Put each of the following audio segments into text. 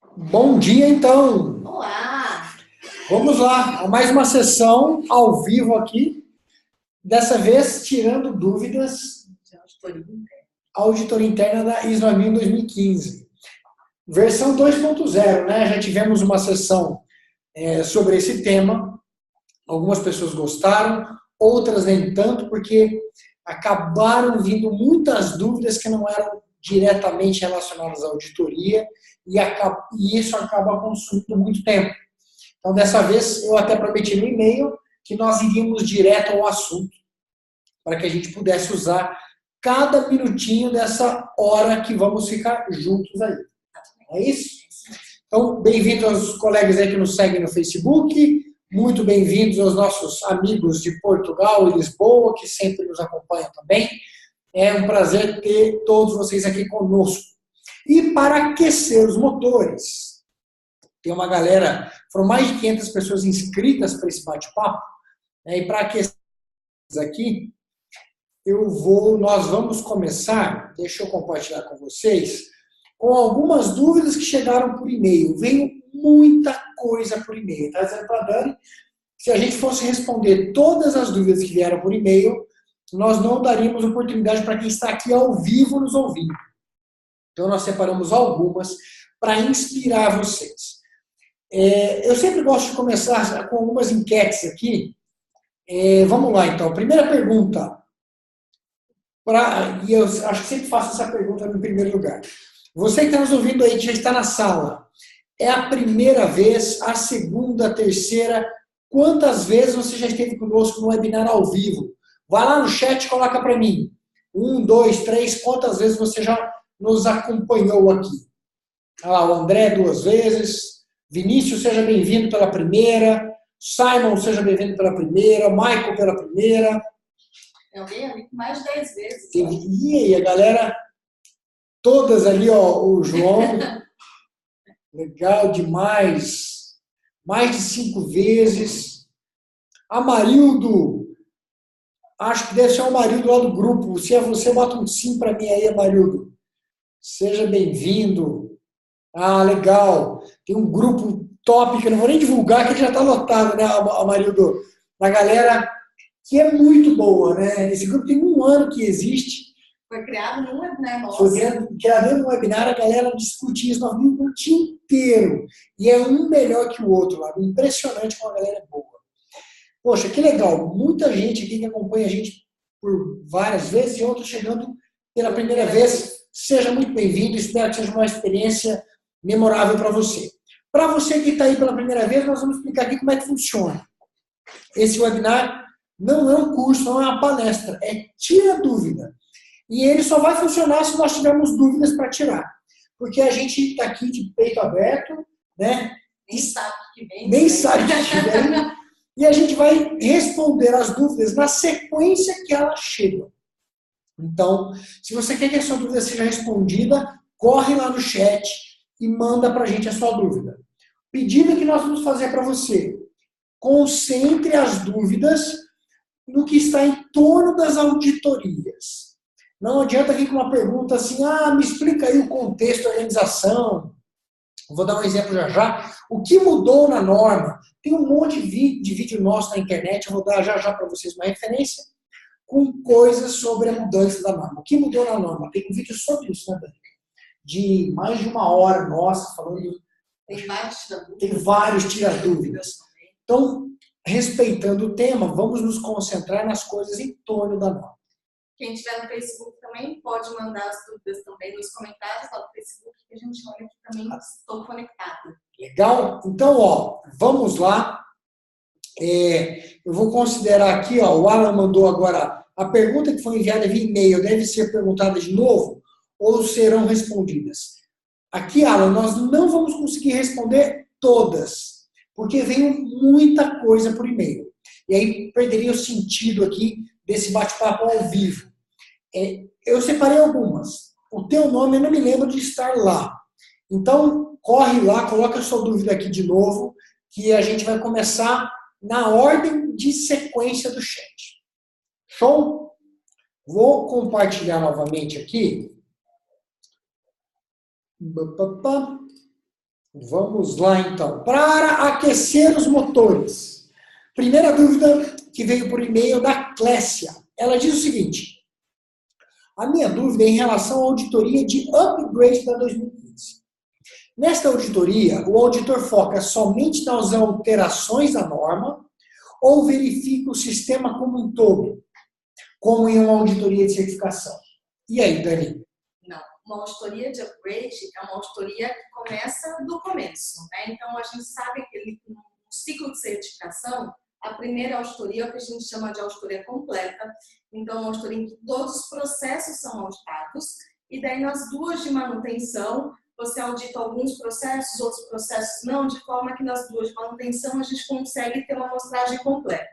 Bom dia, então. Olá! Vamos lá, a mais uma sessão ao vivo aqui. Dessa vez, tirando dúvidas, auditoria interna da ISO 2015. Versão 2.0, né? Já tivemos uma sessão sobre esse tema. Algumas pessoas gostaram, outras nem tanto, porque acabaram vindo muitas dúvidas que não eram diretamente relacionadas à auditoria e isso acaba consumindo muito tempo. Então, dessa vez, eu até prometi no e-mail que nós iríamos direto ao assunto, para que a gente pudesse usar cada minutinho dessa hora que vamos ficar juntos aí. É isso? Então, bem-vindos aos colegas aí que nos seguem no Facebook, muito bem-vindos aos nossos amigos de Portugal e Lisboa, que sempre nos acompanham também. É um prazer ter todos vocês aqui conosco. E para aquecer os motores, tem uma galera, foram mais de 500 pessoas inscritas para esse bate-papo, né? E para aquecer aqui, nós vamos começar, deixa eu compartilhar com vocês, com algumas dúvidas que chegaram por e-mail. Veio muita coisa por e-mail. Está dizendo para a Dani, se a gente fosse responder todas as dúvidas que vieram por e-mail, nós não daríamos oportunidade para quem está aqui ao vivo nos ouvindo. Então, nós separamos algumas para inspirar vocês. Eu sempre gosto de começar com algumas enquetes aqui. Vamos lá, então. Primeira pergunta. E eu acho que sempre faço essa pergunta no primeiro lugar. Você que está nos ouvindo aí, que já está na sala, é a primeira vez, a segunda, a terceira? Quantas vezes você já esteve conosco no webinar ao vivo? Vai lá no chat e coloca para mim. 1, 2, 3, quantas vezes você já nos acompanhou aqui? Olha lá, o André 2 vezes. Vinícius, seja bem-vindo pela primeira. Simon, seja bem-vindo pela primeira. Michael, pela primeira. Eu vi ali mais de 10 vezes. E aí, a galera, todas ali, ó, o João, legal demais. Mais de 5 vezes. Amarildo, acho que deve ser o Amarildo lá do grupo. Se é você, bota um sim para mim aí, Amarildo. Seja bem-vindo. Ah, legal. Tem um grupo top, que eu não vou nem divulgar, que já está lotado, né, Amarildo? Da galera que é muito boa, né? Esse grupo tem 1 ano que existe. Foi criado num webinar nosso. Foi criado num webinar, a galera discute isso o dia inteiro. E é um melhor que o outro lá. Impressionante como a galera é boa. Poxa, que legal. Muita gente aqui que acompanha a gente por várias vezes e outros chegando pela primeira vez. Seja muito bem-vindo. Espero que seja uma experiência memorável para você. Para você que está aí pela primeira vez, nós vamos explicar aqui como é que funciona. Esse webinar não é um curso, não é uma palestra. É tira dúvida. E ele só vai funcionar se nós tivermos dúvidas para tirar. Porque a gente está aqui de peito aberto, né? Nem sabe o que vem. Nem sabe o que vem. E a gente vai responder as dúvidas na sequência que elas chegam. Então, se você quer que a sua dúvida seja respondida, corre lá no chat e manda para a gente a sua dúvida. Pedido que nós vamos fazer para você. Concentre as dúvidas no que está em torno das auditorias. Não adianta vir com uma pergunta assim, me explica aí o contexto da organização. Vou dar um exemplo já. O que mudou na norma? Tem um monte de vídeo nosso na internet, eu vou dar já para vocês uma referência, com coisas sobre a mudança da norma. O que mudou na norma? Tem um vídeo sobre isso, né, Dani? De mais de 1 hora nossa, falando... Tem vários tira-dúvidas. Então, respeitando o tema, vamos nos concentrar nas coisas em torno da norma. Quem estiver no Facebook também pode mandar as dúvidas também nos comentários lá do Facebook, que a gente olha aqui também, estou conectada. Legal? Então, vamos lá. Eu vou considerar aqui, o Alan mandou agora, a pergunta que foi enviada via e-mail deve ser perguntada de novo ou serão respondidas? Aqui, Alan, nós não vamos conseguir responder todas, porque veio muita coisa por e-mail. E aí perderia o sentido aqui desse bate-papo ao vivo. Eu separei algumas. O teu nome eu não me lembro de estar lá. Então, corre lá, coloca a sua dúvida aqui de novo, que a gente vai começar na ordem de sequência do chat. Show? Vou compartilhar novamente aqui. Vamos lá, então. Para aquecer os motores. Primeira dúvida que veio por e-mail da Clécia. Ela diz o seguinte: a minha dúvida é em relação à auditoria de upgrade da 2015. Nesta auditoria, o auditor foca somente nas alterações da norma ou verifica o sistema como um todo, como em uma auditoria de certificação? E aí, Dani? Não, uma auditoria de upgrade é uma auditoria que começa do começo, né? Então, a gente sabe que no ciclo de certificação, a primeira auditoria é o que a gente chama de auditoria completa. Então, uma auditoria em que todos os processos são auditados, e daí nas duas de manutenção, você audita alguns processos, outros processos não, de forma que nas duas de manutenção a gente consegue ter uma amostragem completa. O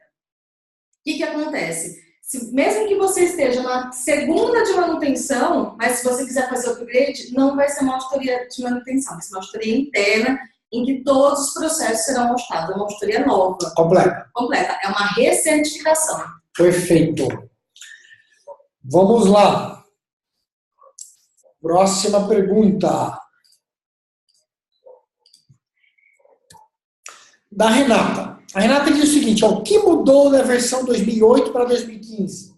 que acontece? Mesmo que você esteja na segunda de manutenção, mas se você quiser fazer o upgrade, não vai ser uma auditoria de manutenção, vai ser uma auditoria interna, em que todos os processos serão auditados. É uma auditoria nova. Completa. Completa. É uma recertificação. Perfeito. Vamos lá. Próxima pergunta. Da Renata. A Renata diz o seguinte: o que mudou da versão 2008 para 2015?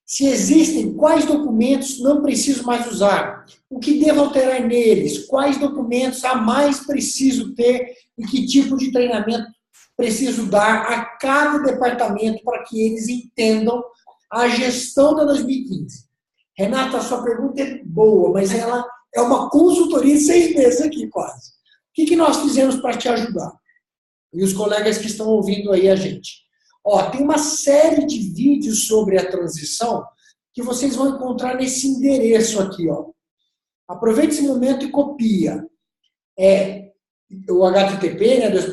Se existem, quais documentos não preciso mais usar? O que devo alterar neles? Quais documentos a mais preciso ter? E que tipo de treinamento preciso dar a cada departamento para que eles entendam a gestão da 2015? Renata, a sua pergunta é boa, mas ela é uma consultoria de 6 meses aqui, quase. O que nós fizemos para te ajudar? E os colegas que estão ouvindo aí a gente. Tem uma série de vídeos sobre a transição que vocês vão encontrar nesse endereço aqui. Aproveite esse momento e copia. É o HTTP, né, goo.gl.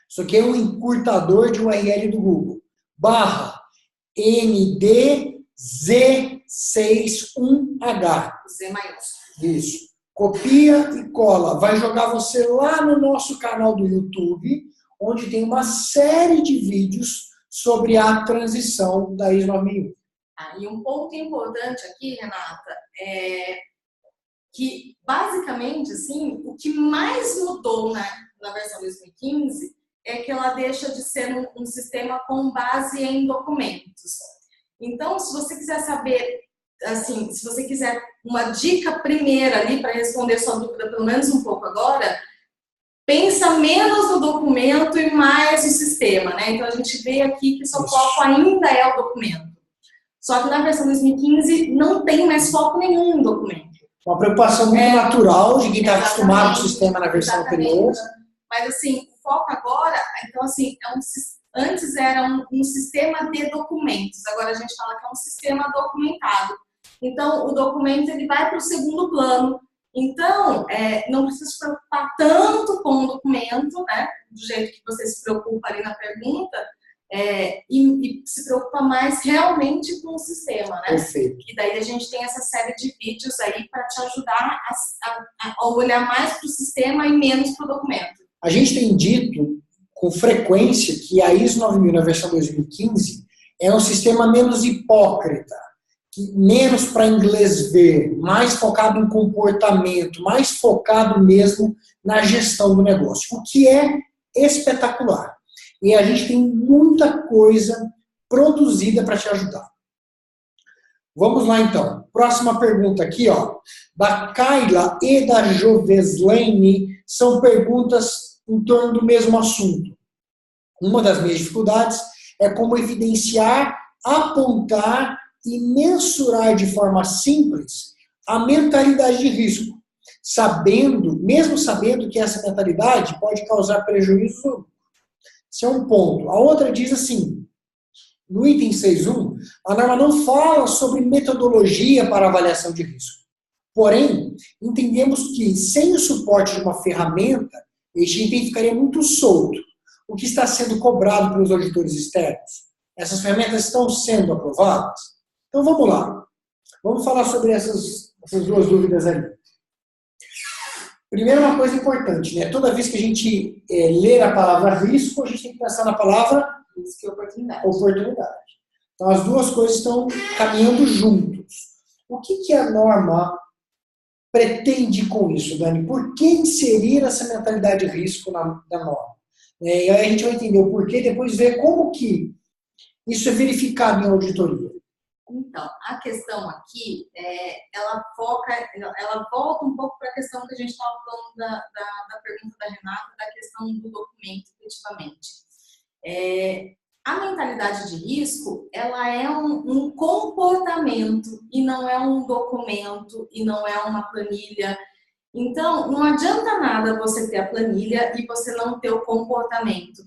Isso aqui é um encurtador de URL do Google. /NDZ61H. Z maiúsculo. Isso. Copia e cola. Vai jogar você lá no nosso canal do YouTube, onde tem uma série de vídeos sobre a transição da ISO 9001. E um ponto importante aqui, Renata, é que, basicamente, assim, o que mais mudou na versão 2015 é que ela deixa de ser um sistema com base em documentos. Então, se você quiser saber, assim, se você quiser uma dica primeira ali para responder sua dúvida, pelo menos um pouco agora, pensa menos no documento e mais no sistema, né? Então, a gente vê aqui que o seu foco ainda é o documento. Só que na versão 2015 não tem mais foco nenhum em documento. Uma preocupação muito natural de quem está acostumado com o sistema na versão anterior. Mas, assim, o foco agora, então, assim, antes era um sistema de documentos. Agora a gente fala que é um sistema documentado. Então, o documento ele vai para o segundo plano. Então, não precisa se preocupar tanto com o documento, né? Do jeito que você se preocupa ali na pergunta, e se preocupa mais realmente com o sistema, né? Perfeito. E daí a gente tem essa série de vídeos aí para te ajudar a olhar mais para o sistema e menos para o documento. A gente tem dito com frequência que a ISO 9000 na versão 2015 é um sistema menos hipócrita, menos para inglês ver, mais focado em comportamento, mais focado mesmo na gestão do negócio, o que é espetacular. E a gente tem muita coisa produzida para te ajudar. Vamos lá, então. Próxima pergunta aqui, da Kayla e da Joveslaine, são perguntas em torno do mesmo assunto. Uma das minhas dificuldades é como evidenciar, apontar e mensurar de forma simples a mentalidade de risco, mesmo sabendo que essa mentalidade pode causar prejuízo. Esse é um ponto. A outra diz assim, no item 6.1, a norma não fala sobre metodologia para avaliação de risco. Porém, entendemos que sem o suporte de uma ferramenta, este item ficaria muito solto. O que está sendo cobrado pelos auditores externos? Essas ferramentas estão sendo aprovadas? Então vamos lá. Vamos falar sobre essas duas dúvidas ali. Primeiro, uma coisa importante, né? Toda vez que a gente ler a palavra risco, a gente tem que pensar na palavra risco e oportunidade. Então as duas coisas estão caminhando juntos. O que a norma pretende com isso, Dani? Por que inserir essa mentalidade de risco da norma? E aí a gente vai entender o porquê, depois ver como que isso é verificado em auditoria. Então, a questão aqui, ela volta um pouco para a questão que a gente estava falando da pergunta da Renata, da questão do documento, efetivamente. A mentalidade de risco, ela é um comportamento e não é um documento e não é uma planilha. Então, não adianta nada você ter a planilha e você não ter o comportamento.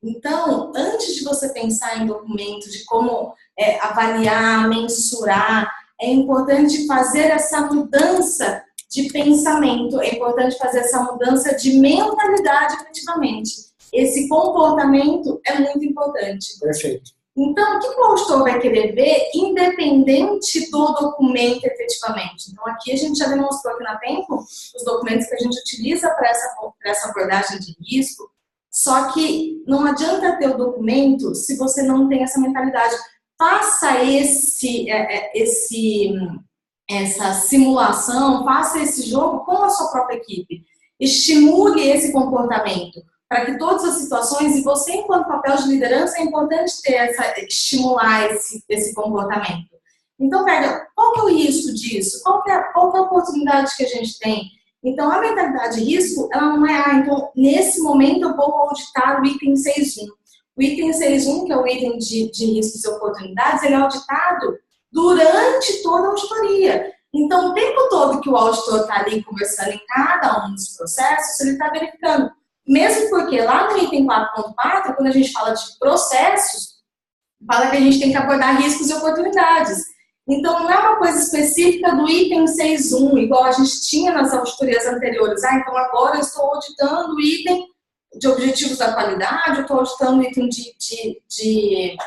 Então, antes de você pensar em documento, de como avaliar, mensurar, é importante fazer essa mudança de pensamento, é importante fazer essa mudança de mentalidade, efetivamente. Esse comportamento é muito importante. Perfeito. Então, o que o auditor vai querer ver, independente do documento, efetivamente? Então, aqui a gente já demonstrou aqui na Tempo os documentos que a gente utiliza para essa abordagem de risco, só que não adianta ter o documento se você não tem essa mentalidade. Faça essa simulação, faça esse jogo com a sua própria equipe. Estimule esse comportamento para que todas as situações, e você, enquanto papel de liderança, é importante estimular esse comportamento. Então, pega, qual que é o risco disso? Qual que é a oportunidade que a gente tem? Então, a mentalidade de risco, ela não é, então, nesse momento eu vou auditar o item 6.1. O item 6.1, que é o item de riscos e oportunidades, ele é auditado durante toda a auditoria. Então, o tempo todo que o auditor está ali conversando em cada um dos processos, ele está verificando. Mesmo porque lá no item 4.4, quando a gente fala de processos, fala que a gente tem que abordar riscos e oportunidades. Então, não é uma coisa específica do item 6.1, igual a gente tinha nas auditorias anteriores. Então agora eu estou auditando o item de objetivos da qualidade, eu estou auditando o item de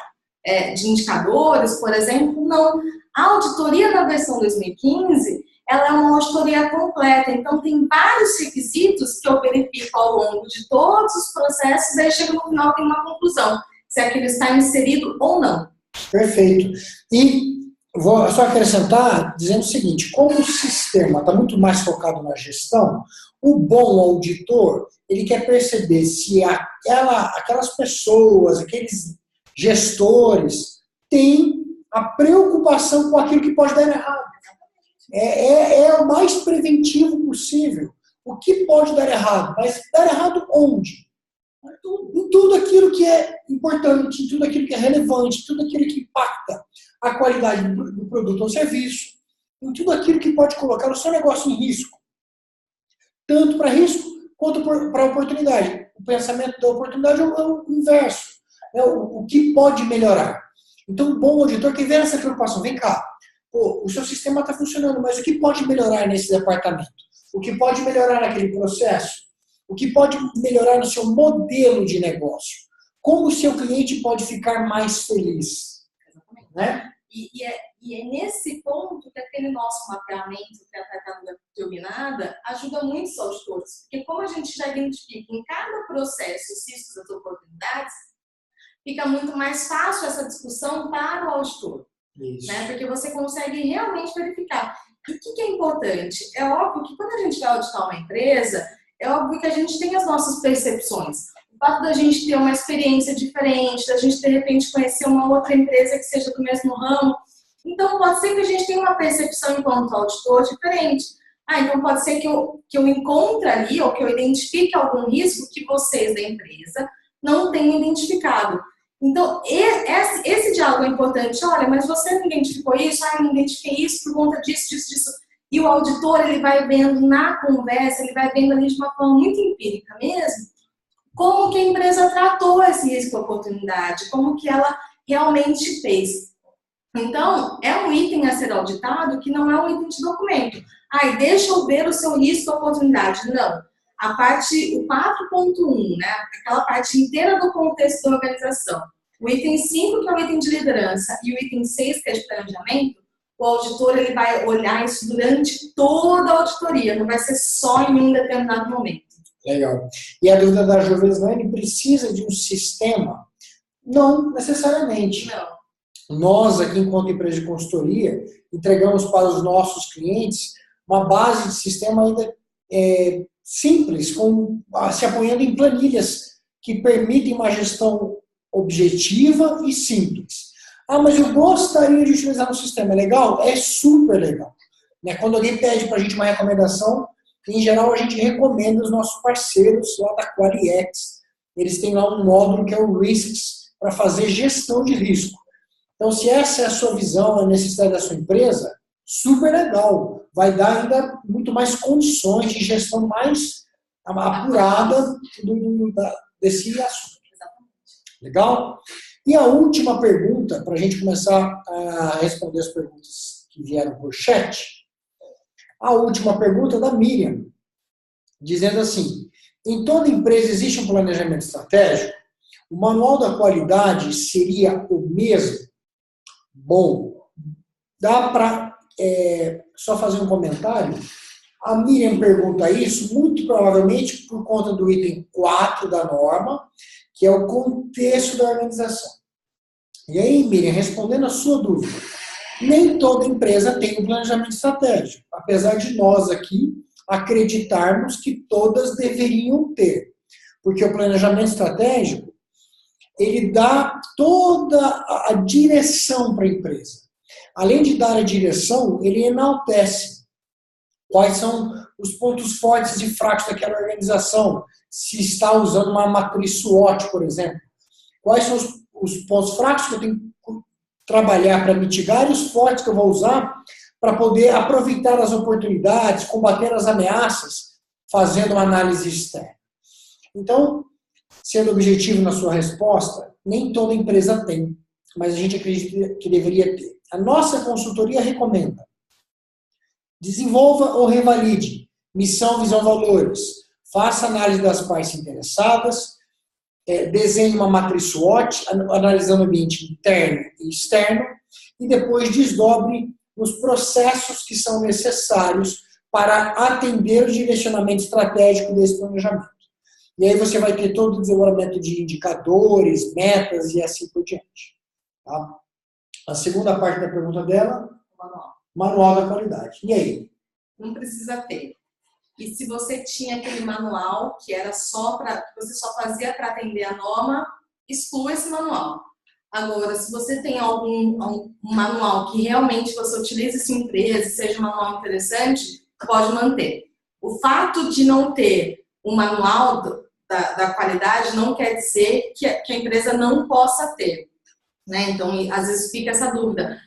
indicadores, por exemplo. Não. A auditoria na versão 2015, ela é uma auditoria completa. Então, tem vários requisitos que eu verifico ao longo de todos os processos, e aí chega no final tem uma conclusão, se aquilo está inserido ou não. Perfeito. E vou só acrescentar dizendo o seguinte, como o sistema está muito mais focado na gestão, o bom auditor, ele quer perceber se aquelas pessoas, aqueles gestores, têm a preocupação com aquilo que pode dar errado. É o mais preventivo possível. O que pode dar errado? Mas dar errado onde? Em tudo aquilo que é importante, em tudo aquilo que é relevante, em tudo aquilo que impacta a qualidade do produto ou serviço, em tudo aquilo que pode colocar o seu negócio em risco. Tanto para risco quanto para oportunidade. O pensamento da oportunidade é o inverso. O que pode melhorar. Então, o bom auditor quer ver essa preocupação. Vem cá, o seu sistema está funcionando, mas o que pode melhorar nesse departamento? O que pode melhorar naquele processo? O que pode melhorar no seu modelo de negócio? Como o seu cliente pode ficar mais feliz? Exatamente. Né? E é nesse ponto que aquele nosso mapeamento, que é a tartaruga turbinada, ajuda muito os auditores. Porque como a gente já identifica em cada processo os riscos e as oportunidades, fica muito mais fácil essa discussão para o auditor. Né? Porque você consegue realmente verificar. E o que é importante? É óbvio que quando a gente vai auditar uma empresa, é óbvio que a gente tem as nossas percepções. O fato da gente ter uma experiência diferente, da gente de repente conhecer uma outra empresa que seja do mesmo ramo. Então pode ser que a gente tenha uma percepção enquanto auditor diferente. Então pode ser que eu encontre ali, ou que eu identifique algum risco que vocês da empresa não tenham identificado. Então, esse diálogo é importante. Olha, mas você não identificou isso? Eu não identifiquei isso por conta disso, disso, disso. E o auditor, ele vai vendo na conversa, ele vai vendo ali de uma forma muito empírica mesmo, como que a empresa tratou esse risco e oportunidade, como que ela realmente fez. Então, é um item a ser auditado que não é um item de documento. Deixa eu ver o seu risco e oportunidade. Não. A parte, o 4.1, né? Aquela parte inteira do contexto da organização. O item 5, que é o item de liderança, e o item 6, que é de planejamento, o auditor ele vai olhar isso durante toda a auditoria, não vai ser só em um determinado momento. Legal. E a dúvida da Giovana, precisa de um sistema? Não necessariamente. Não. Nós, aqui, enquanto empresa de consultoria, entregamos para os nossos clientes uma base de sistema ainda simples, se apoiando em planilhas que permitem uma gestão objetiva e simples. Ah, mas eu gostaria de utilizar um sistema. É legal? É super legal. Quando alguém pede para a gente uma recomendação, em geral a gente recomenda os nossos parceiros lá da QualiX. Eles têm lá um módulo que é o Risks, para fazer gestão de risco. Então, se essa é a sua visão, a necessidade da sua empresa, super legal. Vai dar ainda muito mais condições de gestão mais apurada desse assunto. Legal? E a última pergunta, para a gente começar a responder as perguntas que vieram por chat, a última pergunta é da Miriam, dizendo assim: em toda empresa existe um planejamento estratégico? O manual da qualidade seria o mesmo? Bom, dá para só fazer um comentário? A Miriam pergunta isso muito provavelmente por conta do item 4 da norma, que é o contexto da organização. E aí, Miriam, respondendo a sua dúvida, nem toda empresa tem um planejamento estratégico, apesar de nós aqui acreditarmos que todas deveriam ter. Porque o planejamento estratégico, ele dá toda a direção para a empresa. Além de dar a direção, ele enaltece quais são os pontos fortes e fracos daquela organização. Se está usando uma matriz SWOT, por exemplo. Quais são os pontos fracos que eu tenho que trabalhar para mitigar e os fortes que eu vou usar para poder aproveitar as oportunidades, combater as ameaças, fazendo uma análise externa. Então, sendo objetivo na sua resposta, nem toda empresa tem, mas a gente acredita que deveria ter. A nossa consultoria recomenda: desenvolva ou revalide missão, visão, valores, faça análise das partes interessadas, desenhe uma matriz SWOT, analisando o ambiente interno e externo, e depois desdobre os processos que são necessários para atender o direcionamento estratégico desse planejamento. E aí você vai ter todo o desenvolvimento de indicadores, metas e assim por diante. Tá? A segunda parte da pergunta dela, manual da qualidade. E aí? Não precisa ter. E se você tinha aquele manual que era só para, você só fazia para atender a norma, exclua esse manual. Agora, se você tem um manual que realmente você utiliza em sua empresa, seja um manual interessante, pode manter. O fato de não ter um manual da qualidade não quer dizer que a empresa não possa ter. Né? Então, às vezes fica essa dúvida.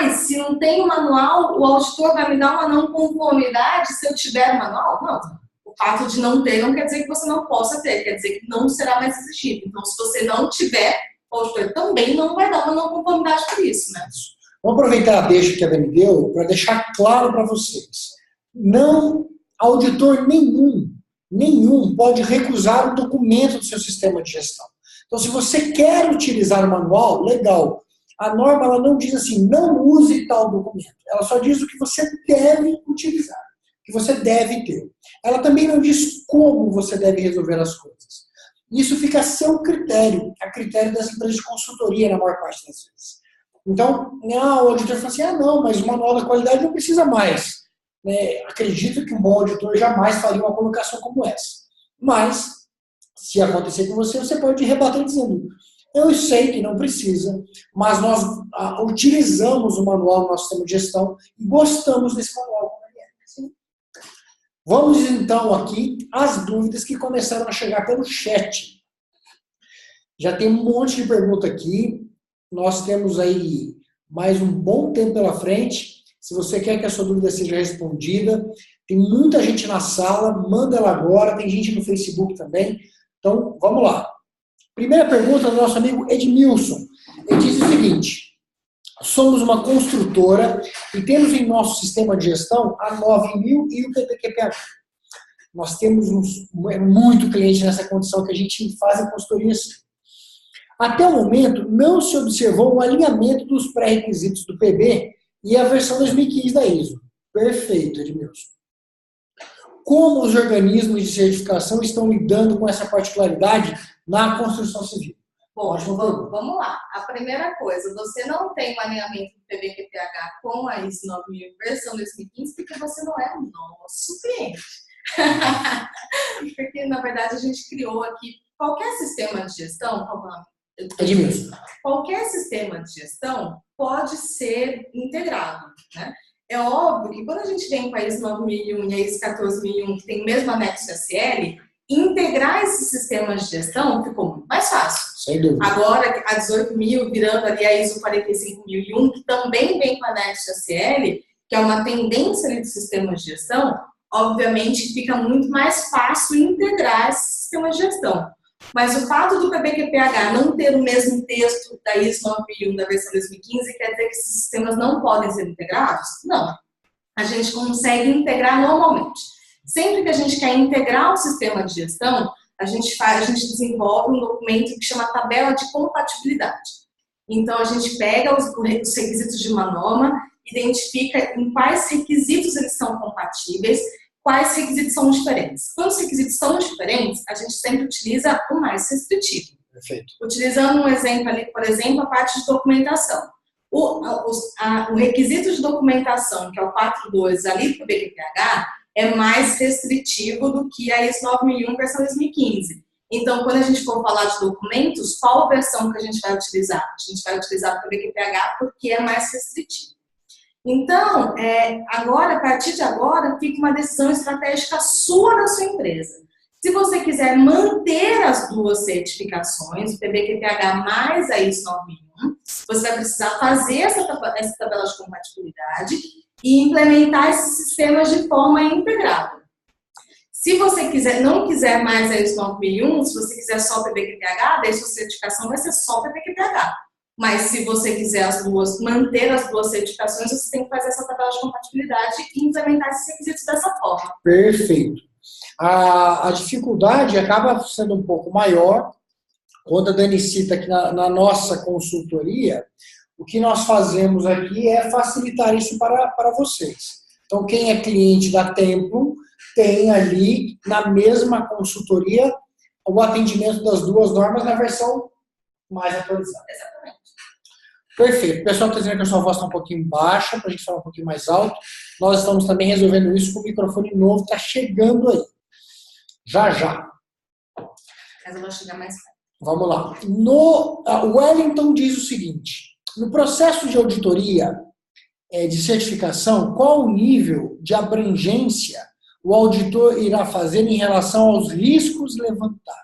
E se não tem o manual, o auditor vai me dar uma não conformidade se eu tiver o manual? Não. O fato de não ter não quer dizer que você não possa ter, quer dizer que não será mais exigido. Então, se você não tiver, o auditor também não vai dar uma não conformidade por isso, né? Vamos aproveitar a deixa que a Dani deu para deixar claro para vocês. Não, auditor nenhum pode recusar o documento do seu sistema de gestão. Então, se você quer utilizar o manual, legal. A norma ela não diz assim, não use tal documento. Ela só diz o que você deve utilizar, o que você deve ter. Ela também não diz como você deve resolver as coisas. Isso fica a seu critério, a critério das empresas de consultoria, na maior parte das vezes. Então, o auditor fala assim, não, mas o manual da qualidade não precisa mais. Acredito que um bom auditor jamais faria uma colocação como essa. Mas, se acontecer com você, você pode rebater dizendo, eu sei que não precisa, mas nós utilizamos o manual do nosso sistema de gestão e gostamos desse manual. Vamos então aqui às dúvidas que começaram a chegar pelo chat. Já tem um monte de pergunta aqui. Nós temos aí mais um bom tempo pela frente. Se você quer que a sua dúvida seja respondida, tem muita gente na sala, manda ela agora. Tem gente no Facebook também. Então, vamos lá. Primeira pergunta do nosso amigo Edmilson. Ele diz o seguinte: somos uma construtora e temos em nosso sistema de gestão a 9000 e o PPQPH. Nós temos muito cliente nessa condição que a gente faz a consultoria assim. Até o momento, não se observou o alinhamento dos pré-requisitos do PB e a versão 2015 da ISO. Perfeito, Edmilson. Como os organismos de certificação estão lidando com essa particularidade na construção civil? Bom, vamos lá. A primeira coisa, você não tem um alinhamento do PBQPH com a ISO 9000 versão 2015 porque você não é nosso cliente. Porque, na verdade, a gente criou aqui qualquer sistema de gestão, qualquer sistema de gestão pode ser integrado, né? É óbvio que quando a gente vem com a ISO 9001 e a ISO 14001, que tem o mesmo anexo SL, integrar esses sistemas de gestão ficou muito mais fácil. Sem dúvida. Agora, a 18.000 virando ali a ISO 45001, que também vem com a anexo SL, que é uma tendência ali dos sistemas de gestão, obviamente fica muito mais fácil integrar esses sistemas de gestão. Mas o fato do PBQPH não ter o mesmo texto da ISO 9001 da versão 2015 quer dizer que esses sistemas não podem ser integrados? Não. A gente consegue integrar normalmente. Sempre que a gente quer integrar o sistema de gestão, a gente desenvolve um documento que chama tabela de compatibilidade. Então, a gente pega os requisitos de uma norma, identifica em quais requisitos eles são compatíveis, quais requisitos são diferentes. Quando os requisitos são diferentes, a gente sempre utiliza o mais restritivo. Perfeito. Utilizando um exemplo ali, por exemplo, a parte de documentação. O requisito de documentação, que é o 4.2 ali para o BQPH, é mais restritivo do que a ISO 9001 versão 2015. Então, quando a gente for falar de documentos, qual versão que a gente vai utilizar? A gente vai utilizar para o BQPH porque é mais restritivo. Então, agora, a partir de agora, fica uma decisão estratégica sua da sua empresa. Se você quiser manter as duas certificações, o PBQPH mais a ISO 9001, você vai precisar fazer essa tabela de compatibilidade e implementar esses sistemas de forma integrada. Se você não quiser mais a ISO 9001, se você quiser só o PBQPH, daí sua certificação vai ser só o PBQPH. Mas se você quiser manter as duas certificações, você tem que fazer essa tabela de compatibilidade e implementar esses requisitos dessa forma. Perfeito. A dificuldade acaba sendo um pouco maior quando a Dani cita que na nossa consultoria, o que nós fazemos aqui é facilitar isso para vocês. Então, quem é cliente da Templum tem ali, na mesma consultoria, o atendimento das duas normas na versão mais atualizada. Exatamente. Perfeito. O pessoal está dizendo que a sua voz está um pouquinho baixa, para a gente falar um pouquinho mais alto. Nós estamos também resolvendo isso com o microfone novo, está chegando aí. Já. Mas eu vou chegar mais perto. Vamos lá. O Wellington diz o seguinte: no processo de auditoria de certificação, qual o nível de abrangência o auditor irá fazer em relação aos riscos levantados?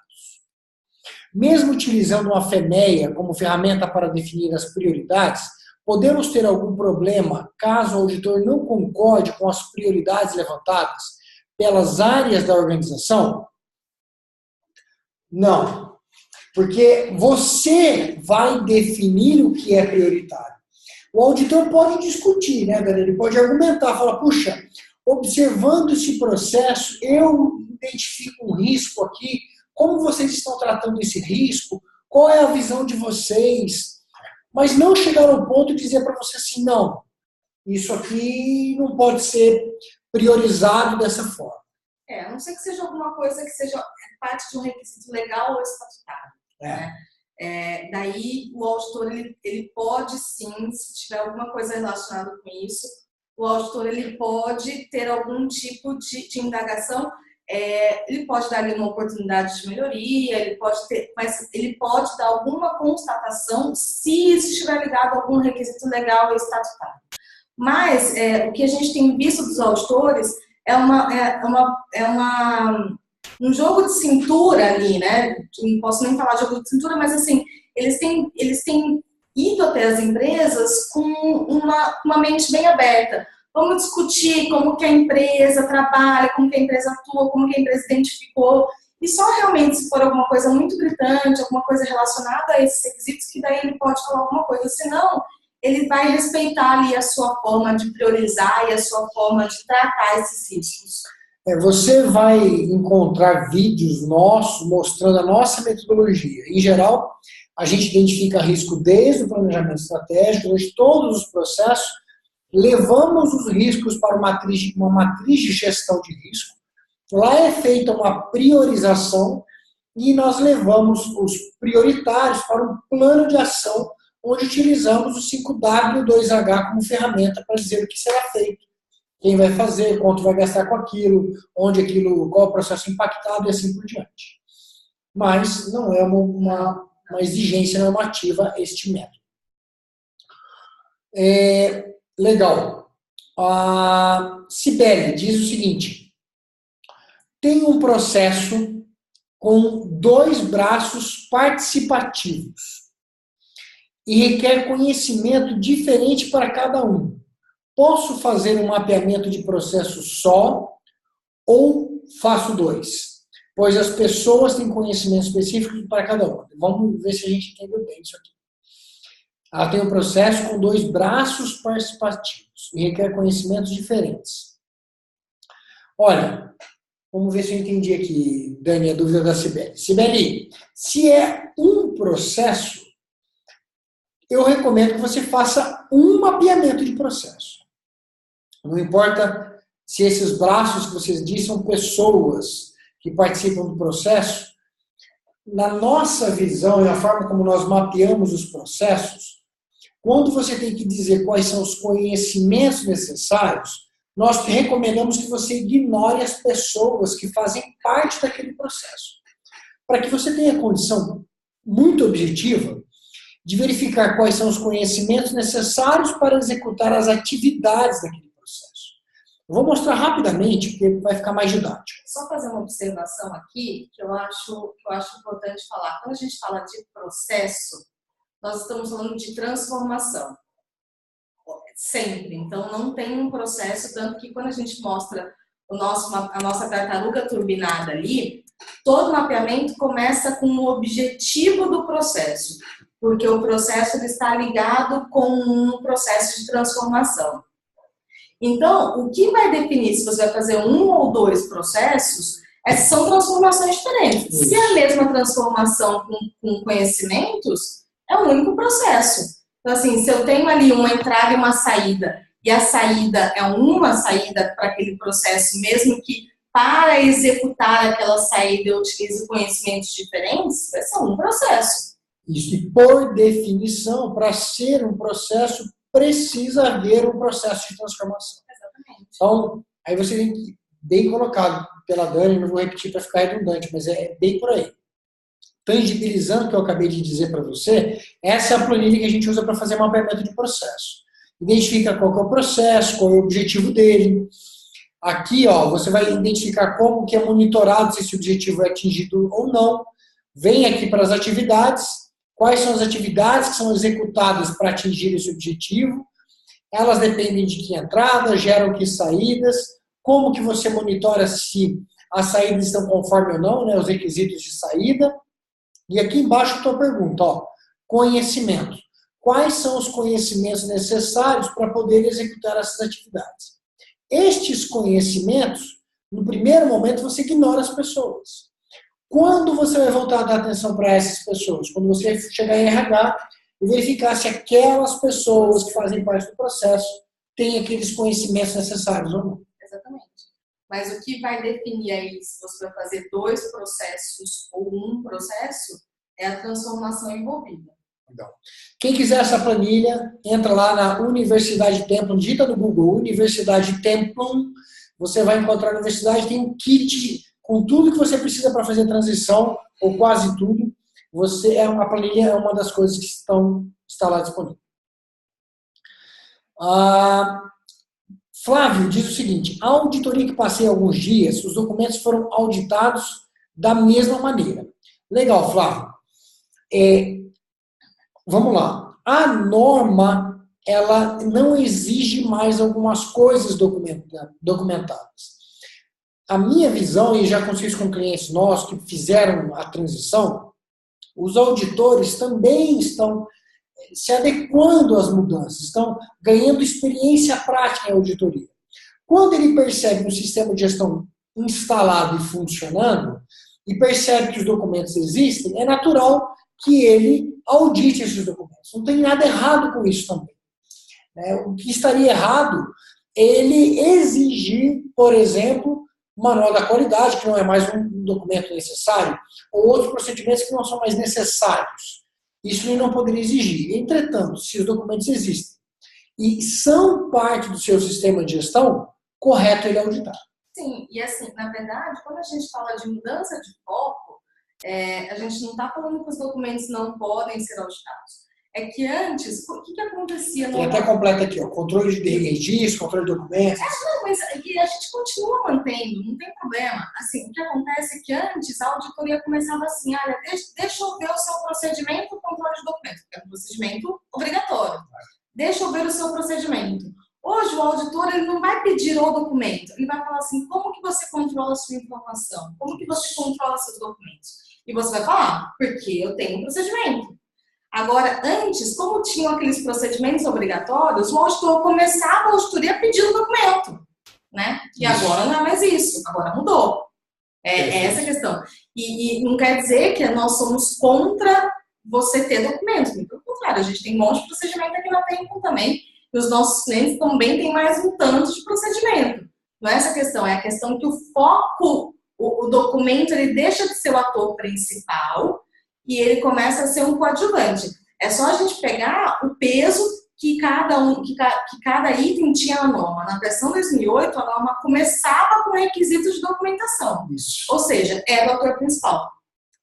Mesmo utilizando uma FEMEA como ferramenta para definir as prioridades, podemos ter algum problema caso o auditor não concorde com as prioridades levantadas pelas áreas da organização? Não. Porque você vai definir o que é prioritário. O auditor pode discutir, né, Dani? Ele pode argumentar, falar, puxa, observando esse processo, eu identifico um risco aqui, como vocês estão tratando esse risco, qual é a visão de vocês, mas não chegar ao ponto de dizer para você assim, não, isso aqui não pode ser priorizado dessa forma. A não ser que seja alguma coisa que seja parte de um requisito legal ou estatutário. Né? Daí o auditor ele pode sim, se tiver alguma coisa relacionada com isso, o auditor ele pode ter algum tipo de indagação, ele pode dar ali uma oportunidade de melhoria, mas ele pode dar alguma constatação se isso estiver ligado a algum requisito legal ou estatutário. Mas o que a gente tem visto dos auditores um jogo de cintura ali, né? Não posso nem falar de jogo de cintura, mas assim, eles têm ido até as empresas com uma mente bem aberta. Vamos discutir como que a empresa trabalha, como que a empresa atua, como que a empresa identificou. E só realmente se for alguma coisa muito gritante, alguma coisa relacionada a esses requisitos, que daí ele pode falar alguma coisa. Senão, ele vai respeitar ali a sua forma de priorizar e a sua forma de tratar esses riscos. Você vai encontrar vídeos nossos mostrando a nossa metodologia. Em geral, a gente identifica risco desde o planejamento estratégico, desde todos os processos, levamos os riscos para uma matriz de gestão de risco. Lá é feita uma priorização e nós levamos os prioritários para um plano de ação onde utilizamos o 5W2H como ferramenta para dizer o que será feito, quem vai fazer, quanto vai gastar com aquilo, onde aquilo, qual é o processo impactado e assim por diante. Mas não é uma exigência normativa este método. Legal. A Cibele diz o seguinte: tem um processo com 2 braços participativos e requer conhecimento diferente para cada um. Posso fazer um mapeamento de processo só ou faço 2? Pois as pessoas têm conhecimento específico para cada um. Vamos ver se a gente entendeu bem isso aqui. Ela tem um processo com 2 braços participativos e requer conhecimentos diferentes. Olha, vamos ver se eu entendi aqui, Dani, a dúvida da Cibele. Cibele, se é um processo, eu recomendo que você faça um mapeamento de processo. Não importa se esses braços que vocês dizem são pessoas que participam do processo. Na nossa visão e na forma como nós mapeamos os processos, quando você tem que dizer quais são os conhecimentos necessários, nós recomendamos que você ignore as pessoas que fazem parte daquele processo. Para que você tenha condição muito objetiva de verificar quais são os conhecimentos necessários para executar as atividades daquele processo. Eu vou mostrar rapidamente, porque vai ficar mais didático. Só fazer uma observação aqui, que eu acho importante falar. Quando a gente fala de processo, nós estamos falando de transformação. Sempre. Então, não tem um processo, tanto que quando a gente mostra a nossa tartaruga turbinada ali, todo mapeamento começa com o objetivo do processo, porque o processo está ligado com um processo de transformação. Então, o que vai definir se você vai fazer 1 ou 2 processos são transformações diferentes. Se é a mesma transformação com conhecimentos, é um único processo. Então, assim, se eu tenho ali uma entrada e uma saída, e a saída é uma saída para aquele processo, mesmo que para executar aquela saída eu utilize conhecimentos diferentes, vai ser um processo. Isso, e por definição, para ser um processo, precisa haver um processo de transformação. Exatamente. Então, aí você tem que, bem colocado pela Dani, não vou repetir para ficar redundante, mas é bem por aí. Tangibilizando o que eu acabei de dizer para você, essa é a planilha que a gente usa para fazer mapeamento de processo. Identifica qual que é o processo, qual é o objetivo dele. Aqui, ó, você vai identificar como que é monitorado se esse objetivo é atingido ou não. Vem aqui para as atividades, quais são as atividades que são executadas para atingir esse objetivo. Elas dependem de que entradas, geram que saídas, como que você monitora se as saídas estão conforme ou não, né, os requisitos de saída. E aqui embaixo a tua pergunta, ó, conhecimento. Quais são os conhecimentos necessários para poder executar essas atividades? Estes conhecimentos, no primeiro momento, você ignora as pessoas. Quando você vai voltar a dar atenção para essas pessoas? Quando você chegar em RH e verificar se aquelas pessoas que fazem parte do processo têm aqueles conhecimentos necessários ou não. Exatamente. Mas o que vai definir aí se você vai fazer 2 processos ou um processo é a transformação envolvida. Então, quem quiser essa planilha, entra lá na Universidade Templum, digita no Google Universidade Templum, você vai encontrar a universidade, tem um kit com tudo que você precisa para fazer a transição, ou quase tudo. A planilha é uma das coisas que está lá disponível. Flávio diz o seguinte: a auditoria que passei há alguns dias, os documentos foram auditados da mesma maneira. Legal, Flávio. Vamos lá. A norma, ela não exige mais algumas coisas documentadas. A minha visão, e já aconteceu isso com clientes nossos que fizeram a transição, os auditores também estão se adequando às mudanças, estão ganhando experiência prática em auditoria. Quando ele percebe um sistema de gestão instalado e funcionando, e percebe que os documentos existem, é natural que ele audite esses documentos. Não tem nada errado com isso também. O que estaria errado é ele exigir, por exemplo, o manual da qualidade, que não é mais um documento necessário, ou outros procedimentos que não são mais necessários. Isso ele não poderia exigir. Entretanto, se os documentos existem e são parte do seu sistema de gestão, correto ele auditar. Sim, e assim, na verdade, quando a gente fala de mudança de foco, a gente não está falando que os documentos não podem ser auditados. É que antes, o que acontecia no... Tem até completa aqui, ó, controle de registro, controle de documentos. Não, mas a gente continua mantendo, não tem problema. Assim, o que acontece é que antes a auditoria começava assim, olha, deixa eu ver o seu procedimento, controle de documentos, que é um procedimento obrigatório. Deixa eu ver o seu procedimento. Hoje o auditor ele não vai pedir o documento, ele vai falar assim, como que você controla a sua informação? Como que você controla seus documentos? E você vai falar, porque eu tenho um procedimento. Agora, antes, como tinham aqueles procedimentos obrigatórios, o auditor começava a auditoria pedindo documento, né? E agora não é mais isso, agora mudou. É essa a questão. E não quer dizer que nós somos contra você ter documentos, pelo contrário, a gente tem um monte de procedimento aqui na Tempo também, e os nossos clientes também têm mais um tanto de procedimento. Não é essa a questão, é a questão que o foco, o documento, ele deixa de ser o ator principal, e ele começa a ser um coadjuvante. É só a gente pegar o peso que cada item tinha na norma. Na versão 2008, a norma começava com requisitos de documentação. Isso. Ou seja, era o ator principal.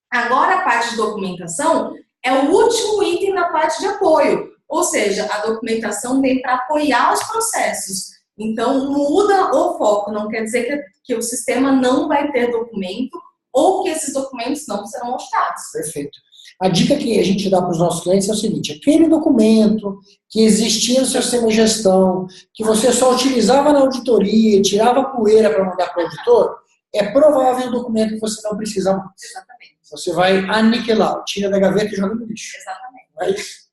Agora, a parte de documentação é o último item na parte de apoio. Ou seja, a documentação vem para apoiar os processos. Então, muda o foco. Não quer dizer que o sistema não vai ter documento ou que esses documentos não serão auditados. Perfeito. A dica que a gente dá para os nossos clientes é o seguinte, aquele documento que existia no seu sistema de gestão, que você só utilizava na auditoria, tirava poeira para mandar para o auditor, é provável um documento que você não precisa mais. Exatamente. Você vai aniquilar, tira da gaveta e joga no lixo. Exatamente. Não é isso?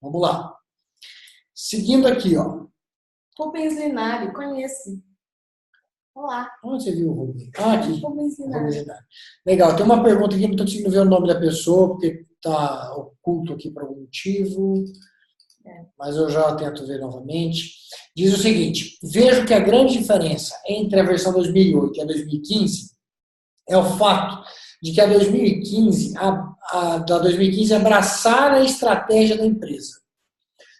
Vamos lá. Seguindo aqui, ó. Rubens Linari, conheço. Olá. Onde você viu o Rubens? Ah, aqui. Rubens Linari. Legal, tem uma pergunta aqui, não estou conseguindo ver o nome da pessoa, porque está oculto aqui por algum motivo, mas eu já tento ver novamente. Diz o seguinte, vejo que a grande diferença entre a versão 2008 e a 2015 é o fato de que a 2015, da 2015 abraçar a estratégia da empresa,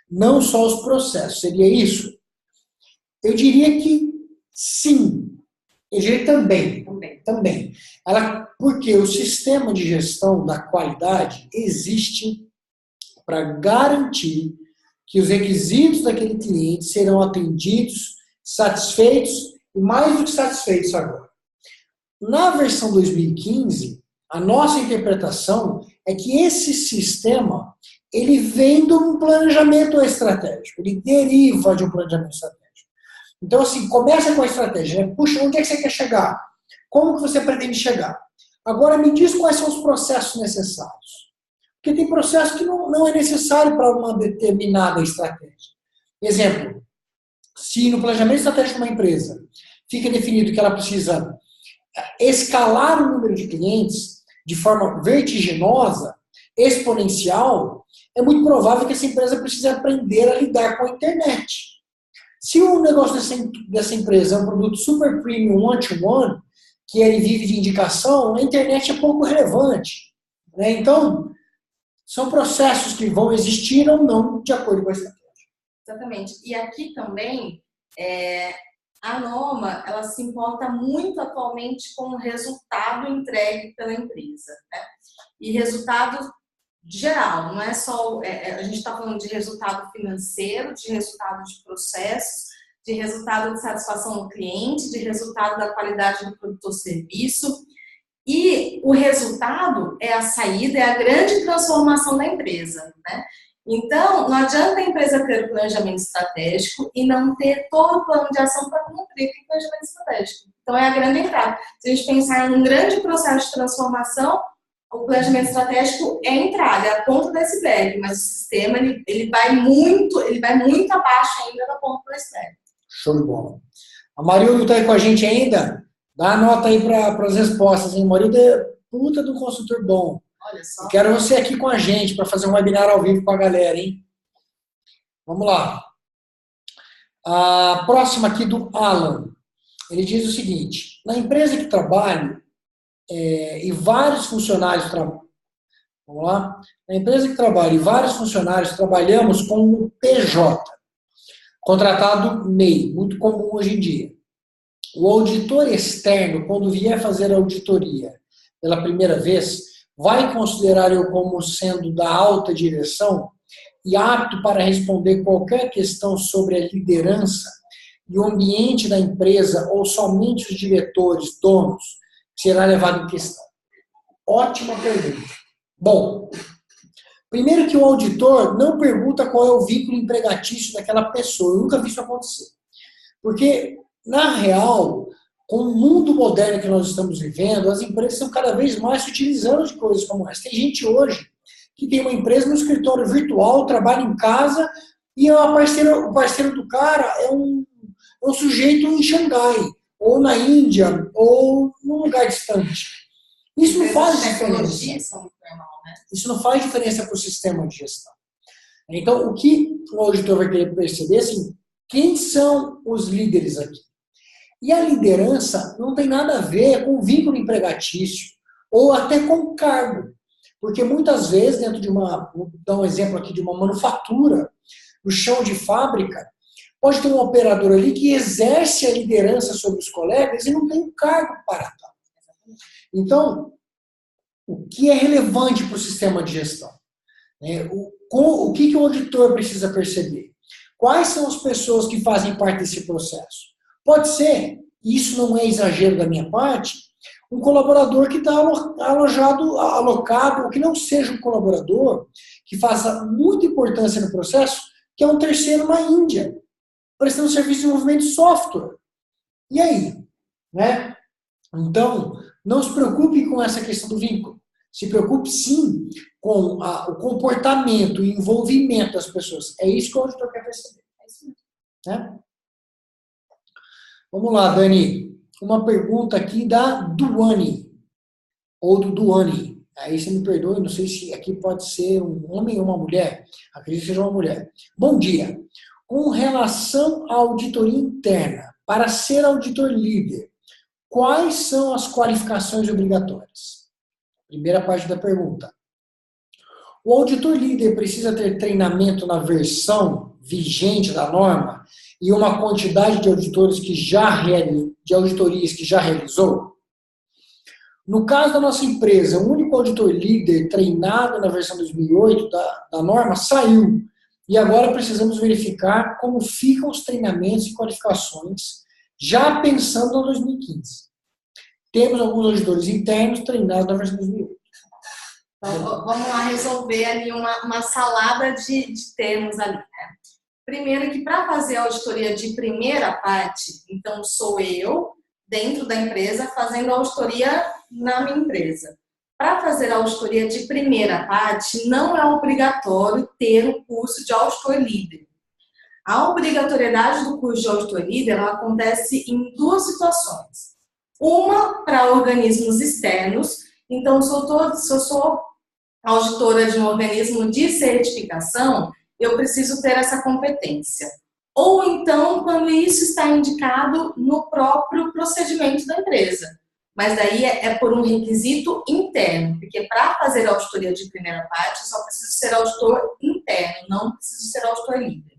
não só os processos. Seria isso? Eu diria que sim. Eu diria também. Porque o sistema de gestão da qualidade existe para garantir que os requisitos daquele cliente serão atendidos, satisfeitos e mais do que satisfeitos agora. Na versão 2015, a nossa interpretação é que esse sistema ele vem de um planejamento estratégico, ele deriva de um planejamento estratégico. Então, assim, começa com a estratégia, né? Puxa, onde é que você quer chegar? Como que você pretende chegar? Agora, me diz quais são os processos necessários. Porque tem processo que não é necessário para uma determinada estratégia. Exemplo, se no planejamento estratégico de uma empresa fica definido que ela precisa escalar o número de clientes de forma vertiginosa, exponencial, é muito provável que essa empresa precise aprender a lidar com a internet. Se o negócio dessa empresa é um produto super premium one-to-one, que ele vive de indicação, a internet é pouco relevante. Né? Então, são processos que vão existir ou não de acordo com a estratégia. Exatamente. E aqui também, a norma, ela se importa muito atualmente com o resultado entregue pela empresa. Né? E resultado geral, não é só... a gente está falando de resultado financeiro, de resultado de processos, de resultado de satisfação do cliente, de resultado da qualidade do produto ou serviço. E o resultado é a saída, é a grande transformação da empresa. Né? Então, não adianta a empresa ter o planejamento estratégico e não ter todo o plano de ação para cumprir o planejamento estratégico. Então, é a grande entrada. Se a gente pensar em um grande processo de transformação, o planejamento estratégico é a entrada, é a ponta do iceberg, mas o sistema ele vai muito abaixo ainda da ponta do iceberg. Show de bola. A Marilda está aí com a gente ainda? Dá a nota aí para as respostas, hein? Marilda é puta do consultor bom. Olha só. Eu quero você aqui com a gente para fazer um webinar ao vivo com a galera, hein? Vamos lá. A próxima aqui do Alan. Ele diz o seguinte: na empresa que trabalho, e vários funcionários trabalham. Vamos lá? Na empresa que trabalho e vários funcionários trabalhamos com o PJ, contratado MEI, muito comum hoje em dia. O auditor externo, quando vier fazer a auditoria pela primeira vez, vai considerar eu como sendo da alta direção e apto para responder qualquer questão sobre a liderança e o ambiente da empresa ou somente os diretores, donos, será levado em questão? Ótima pergunta. Bom, primeiro que o auditor não pergunta qual é o vínculo empregatício daquela pessoa. Eu nunca vi isso acontecer. Porque, na real, com o mundo moderno que nós estamos vivendo, as empresas estão cada vez mais se utilizando de coisas como essa. Tem gente hoje que tem uma empresa no escritório virtual, trabalha em casa e o parceiro do cara é um sujeito em Xangai, ou na Índia, ou num lugar distante. Isso não faz diferença. Isso não faz diferença para o sistema de gestão. Então, o que o auditor vai querer perceber é assim, quem são os líderes aqui? E a liderança não tem nada a ver com vínculo empregatício ou até com cargo. Porque muitas vezes, dentro de vou dar um exemplo aqui de uma manufatura, no chão de fábrica, pode ter um operador ali que exerce a liderança sobre os colegas e não tem um cargo para tal. Então, o que é relevante para o sistema de gestão? O que o auditor precisa perceber? Quais são as pessoas que fazem parte desse processo? Pode ser, isso não é exagero da minha parte, um colaborador que está alocado, ou que não seja um colaborador, que faça muita importância no processo, que é um terceiro na Índia, prestando serviço de desenvolvimento de software. E aí? Né? Então, não se preocupe com essa questão do vínculo. Se preocupe, sim, com o comportamento e envolvimento das pessoas. É isso que o auditor quer perceber. É isso mesmo. Né? Vamos lá, Dani. Uma pergunta aqui da Duane, ou do Duane. Aí você me perdoe, não sei se aqui pode ser um homem ou uma mulher. Acredito que seja uma mulher. Bom dia. Com relação à auditoria interna, para ser auditor líder, quais são as qualificações obrigatórias? Primeira parte da pergunta. O auditor líder precisa ter treinamento na versão vigente da norma e uma quantidade de auditorias que já realizou? No caso da nossa empresa, o único auditor líder treinado na versão 2008 da norma saiu. E agora precisamos verificar como ficam os treinamentos e qualificações, já pensando no 2015. Temos alguns auditores internos treinados na versão 2008. Então, vamos lá resolver ali uma salada de termos ali, né? Primeiro que para fazer a auditoria de primeira parte, então sou eu, dentro da empresa, fazendo a auditoria na minha empresa. Para fazer a auditoria de primeira parte, não é obrigatório ter o curso de auditor líder. A obrigatoriedade do curso de auditor líder ela acontece em duas situações. Uma para organismos externos, então se eu sou auditora de um organismo de certificação, eu preciso ter essa competência. Ou então, quando isso está indicado no próprio procedimento da empresa. Mas daí é por um requisito interno, porque para fazer a auditoria de primeira parte, eu só preciso ser auditor interno, não preciso ser auditor líder.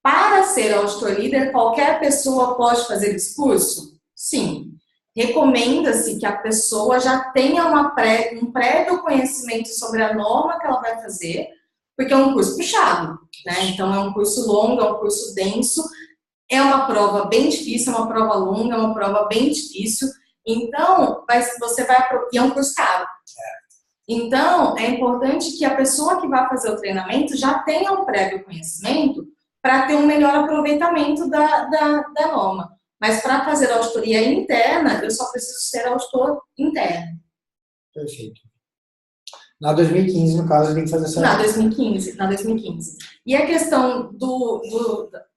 Para ser auditor líder, qualquer pessoa pode fazer esse curso? Sim. Recomenda-se que a pessoa já tenha um prévio conhecimento sobre a norma que ela vai fazer, porque é um curso puxado, né? Então é um curso longo, é um curso denso, é uma prova bem difícil, é uma prova longa, é uma prova bem difícil. Então, e é um curso caro. Então, é importante que a pessoa que vai fazer o treinamento já tenha um prévio conhecimento para ter um melhor aproveitamento da norma. Mas para fazer a auditoria interna, eu só preciso ser auditor interno. Perfeito. Na 2015, no caso, tem que fazer essa... Na 2015. E a questão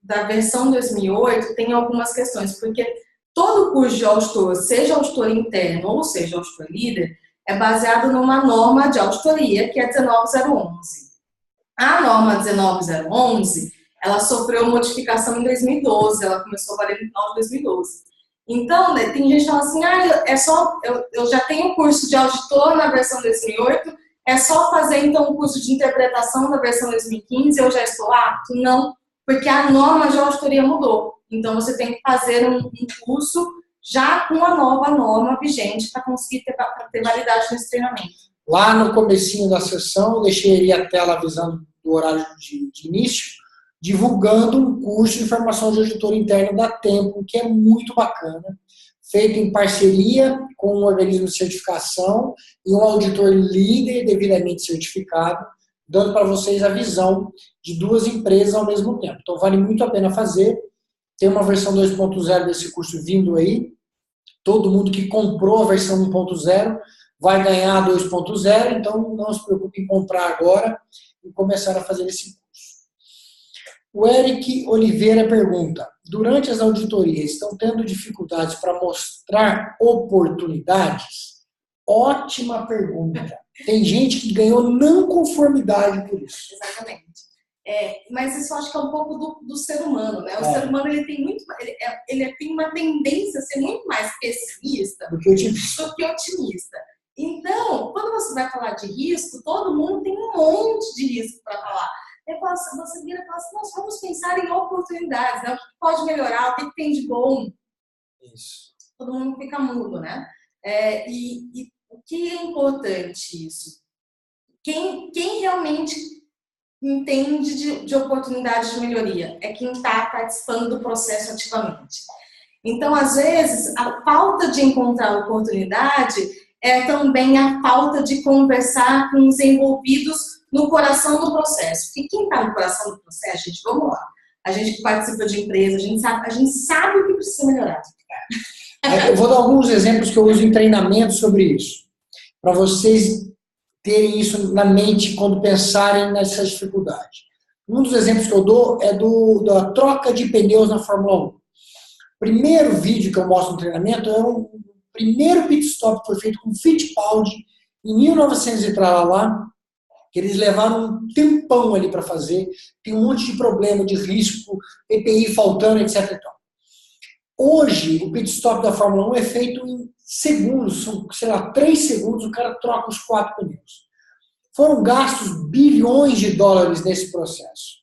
da versão 2008 tem algumas questões, porque todo curso de auditor, seja auditor interno ou seja auditor líder, é baseado numa norma de auditoria, que é 19011. A norma 19011, ela sofreu modificação em 2012, ela começou a valer no final de 2012. Então, né, tem gente que fala assim, eu já tenho o curso de auditor na versão 2008, é só fazer então o curso de interpretação da versão 2015, eu já estou apto? Não, porque a norma de auditoria mudou. Então, você tem que fazer um curso já com a nova norma vigente para conseguir ter validade nesse treinamento. Lá no comecinho da sessão, eu deixei a tela avisando do horário de início, divulgando um curso de formação de auditor interno da Tempo, que é muito bacana, feito em parceria com um organismo de certificação e um auditor líder devidamente certificado, dando para vocês a visão de duas empresas ao mesmo tempo. Então, vale muito a pena fazer. Tem uma versão 2.0 desse curso vindo aí. Todo mundo que comprou a versão 1.0 vai ganhar a 2.0, então não se preocupe em comprar agora e começar a fazer esse curso. O Eric Oliveira pergunta, durante as auditorias, estão tendo dificuldades para mostrar oportunidades? Ótima pergunta. Tem gente que ganhou não conformidade por isso. Exatamente. Mas isso eu acho que é um pouco do ser humano, né? O ser humano ele tem uma tendência a ser muito mais pessimista do que otimista. Então, quando você vai falar de risco, todo mundo tem um monte de risco para falar. Você vira e fala assim, nós vamos pensar em oportunidades, né? O que pode melhorar, o que tem de bom. Isso. Todo mundo fica mudo, né? E o que é importante isso? Quem realmente entende de oportunidades de melhoria é quem está participando do processo ativamente. Então, às vezes, a falta de encontrar oportunidade é também a falta de conversar com os envolvidos no coração do processo. E quem está no coração do processo, gente, vamos lá. A gente que participa de empresa, a gente sabe o que precisa melhorar. Eu vou dar alguns exemplos que eu uso em treinamento sobre isso, para vocês terem isso na mente quando pensarem nessa dificuldade. Um dos exemplos que eu dou é da troca de pneus na Fórmula 1. O primeiro vídeo que eu mostro no treinamento é o primeiro pit stop que foi feito com Fittipaldi em 1900 e lá, que eles levaram um tempão ali para fazer, tem um monte de problema, de risco, EPI faltando, etc. Hoje, o pit stop da Fórmula 1 é feito em segundos, são, 3 segundos, o cara troca os 4 pneus. Foram gastos bilhões de dólares nesse processo.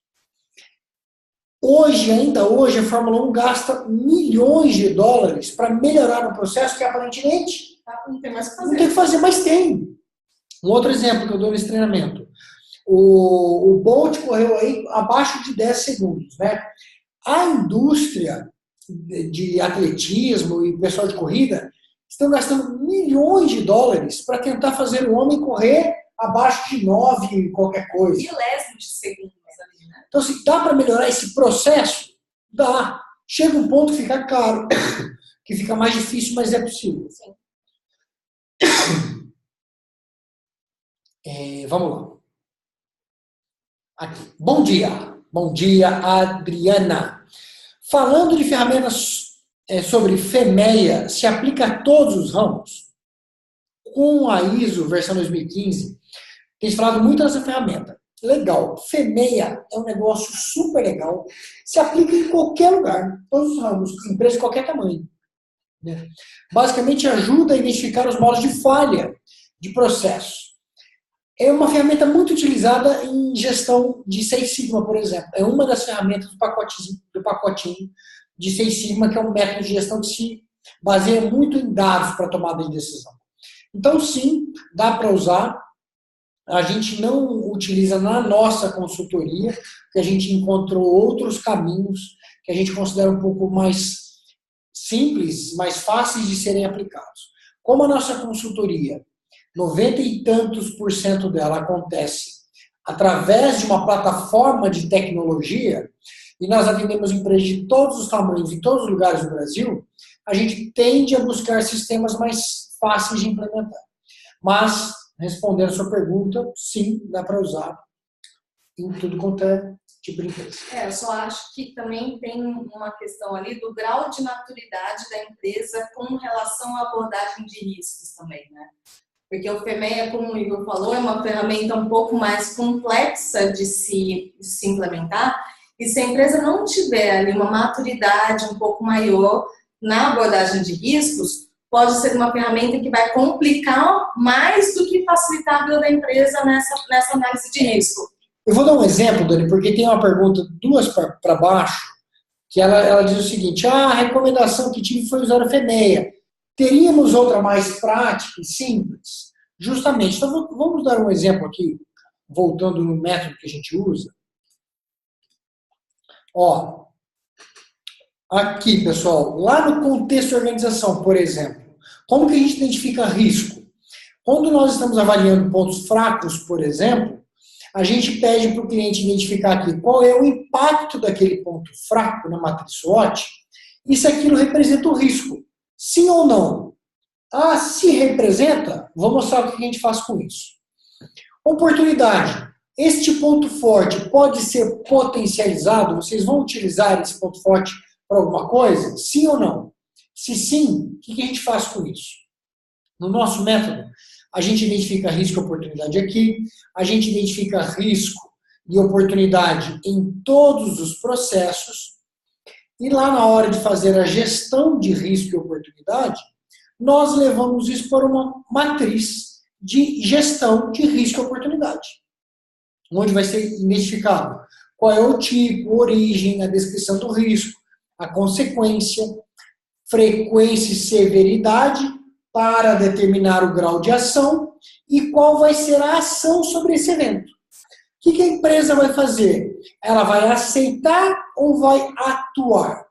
Ainda hoje, a Fórmula 1 gasta milhões de dólares para melhorar o processo que aparentemente não tem mais o que fazer. Não tem que fazer, mas tem. Um outro exemplo que eu dou nesse treinamento. O Bolt correu aí abaixo de 10 segundos, né? A indústria de atletismo e pessoal de corrida estão gastando milhões de dólares para tentar fazer o homem correr abaixo de 9 qualquer coisa. Milésimos de segundos ali, né? Então, se dá para melhorar esse processo, dá. Chega um ponto que fica caro, que fica mais difícil, mas é possível. Sim. Vamos lá. Aqui. Bom dia, Adriana. Falando de ferramentas sobre FEMEA, se aplica a todos os ramos? Com a ISO versão 2015, tem se falado muito nessa ferramenta. Legal. FEMEA é um negócio super legal. Se aplica em qualquer lugar, todos os ramos, empresa de qualquer tamanho. Né? Basicamente ajuda a identificar os modos de falha de processo. É uma ferramenta muito utilizada em gestão de Six Sigma, por exemplo. É uma das ferramentas do pacotinho de Six Sigma, que é um método de gestão que se baseia muito em dados para tomada de decisão. Então, sim, dá para usar. A gente não utiliza na nossa consultoria, porque a gente encontrou outros caminhos que a gente considera um pouco mais simples, mais fáceis de serem aplicados. Como a nossa consultoria 90 e tantos % dela acontece através de uma plataforma de tecnologia, e nós atendemos empresas de todos os tamanhos, em todos os lugares do Brasil, a gente tende a buscar sistemas mais fáceis de implementar. Mas, respondendo a sua pergunta, sim, dá para usar em tudo quanto é tipo de empresa. Eu só acho que também tem uma questão ali do grau de maturidade da empresa com relação à abordagem de riscos também, né? Porque o FEMEA, como o Igor falou, é uma ferramenta um pouco mais complexa de se implementar. E se a empresa não tiver ali uma maturidade um pouco maior, na abordagem de riscos, pode ser uma ferramenta que vai complicar mais do que facilitar a vida da empresa nessa análise de risco. Eu vou dar um exemplo, Dani, porque tem uma pergunta duas para baixo, que ela diz o seguinte: a recomendação que tive foi usar a FEMEA. Teríamos outra mais prática e simples? Justamente. Então, vamos dar um exemplo aqui, voltando no método que a gente usa. Ó, aqui, pessoal, lá no contexto de organização, por exemplo, como que a gente identifica risco? Quando nós estamos avaliando pontos fracos, por exemplo, a gente pede para o cliente identificar aqui qual é o impacto daquele ponto fraco na matriz SWOT e se aquilo representa o risco. Sim ou não? Ah, se representa, vou mostrar o que a gente faz com isso. Oportunidade. Este ponto forte pode ser potencializado? Vocês vão utilizar esse ponto forte para alguma coisa? Sim ou não? Se sim, o que a gente faz com isso? No nosso método, a gente identifica risco e oportunidade aqui, a gente identifica risco e oportunidade em todos os processos, e lá na hora de fazer a gestão de risco e oportunidade, nós levamos isso para uma matriz de gestão de risco e oportunidade, onde vai ser identificado qual é o tipo, origem, a descrição do risco, a consequência, frequência e severidade para determinar o grau de ação e qual vai ser a ação sobre esse evento. O que a empresa vai fazer? Ela vai aceitar ou vai atuar?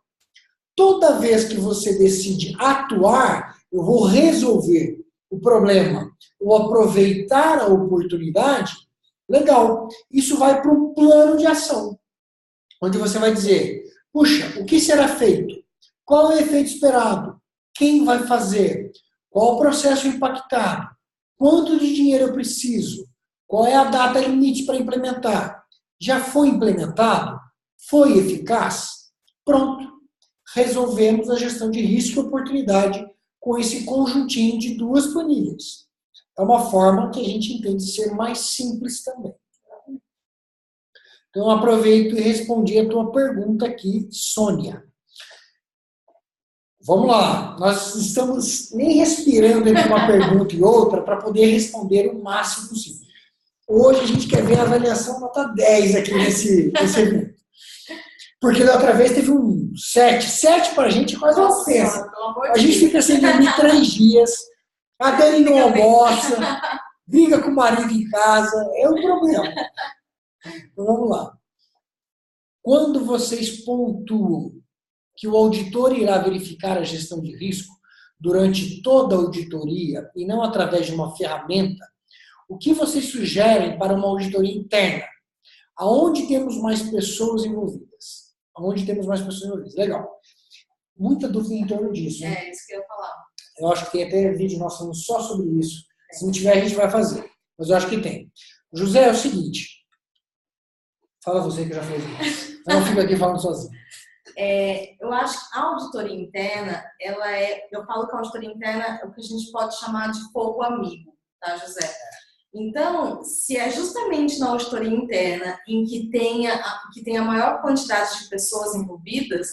Toda vez que você decide atuar, eu vou resolver o problema ou aproveitar a oportunidade, legal. Isso vai para um plano de ação, onde você vai dizer, puxa, o que será feito? Qual é o efeito esperado? Quem vai fazer? Qual o processo impactado? Quanto de dinheiro eu preciso? Qual é a data limite para implementar? Já foi implementado? Foi eficaz? Pronto. Resolvemos a gestão de risco e oportunidade com esse conjuntinho de duas planilhas. É uma forma que a gente entende ser mais simples também. Então, aproveito e respondi a tua pergunta aqui, Sônia. Vamos lá. Nós estamos nem respirando entre uma pergunta e outra para poder responder o máximo possível. Hoje a gente quer ver a avaliação nota 10 aqui nesse evento. Porque da outra vez teve um 7. 7 para a gente é quase uma ofensa. A gente fica sem dormir 3 dias, a Dani não almoça, briga com o marido em casa, é um problema. Então vamos lá. Quando vocês pontuam que o auditor irá verificar a gestão de risco durante toda a auditoria e não através de uma ferramenta, o que vocês sugerem para uma auditoria interna? Aonde temos mais pessoas envolvidas? Aonde temos mais pessoas envolvidas? Legal. Muita dúvida em torno disso. Né? É, isso que eu ia falar. Eu acho que tem até vídeo nosso falando só sobre isso. Se não tiver, a gente vai fazer. Mas eu acho que tem. José, é o seguinte. Fala você que já fez isso. Eu não fico aqui falando sozinho. Eu acho que a auditoria interna, eu falo que a auditoria interna é o que a gente pode chamar de fogo amigo, tá, José? Então, se é justamente na auditoria interna em que tem a maior quantidade de pessoas envolvidas,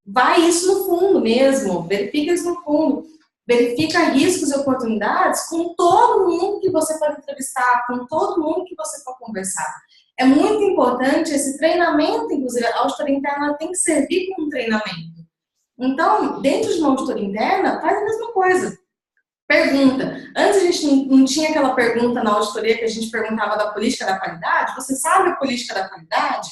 vai isso no fundo mesmo, verifica isso no fundo, verifica riscos e oportunidades com todo mundo que você for entrevistar, com todo mundo que você for conversar. É muito importante esse treinamento, inclusive a auditoria interna tem que servir como um treinamento. Então, dentro de uma auditoria interna, faz a mesma coisa. Pergunta. Antes a gente não tinha aquela pergunta na auditoria que a gente perguntava da política da qualidade. Você sabe a política da qualidade?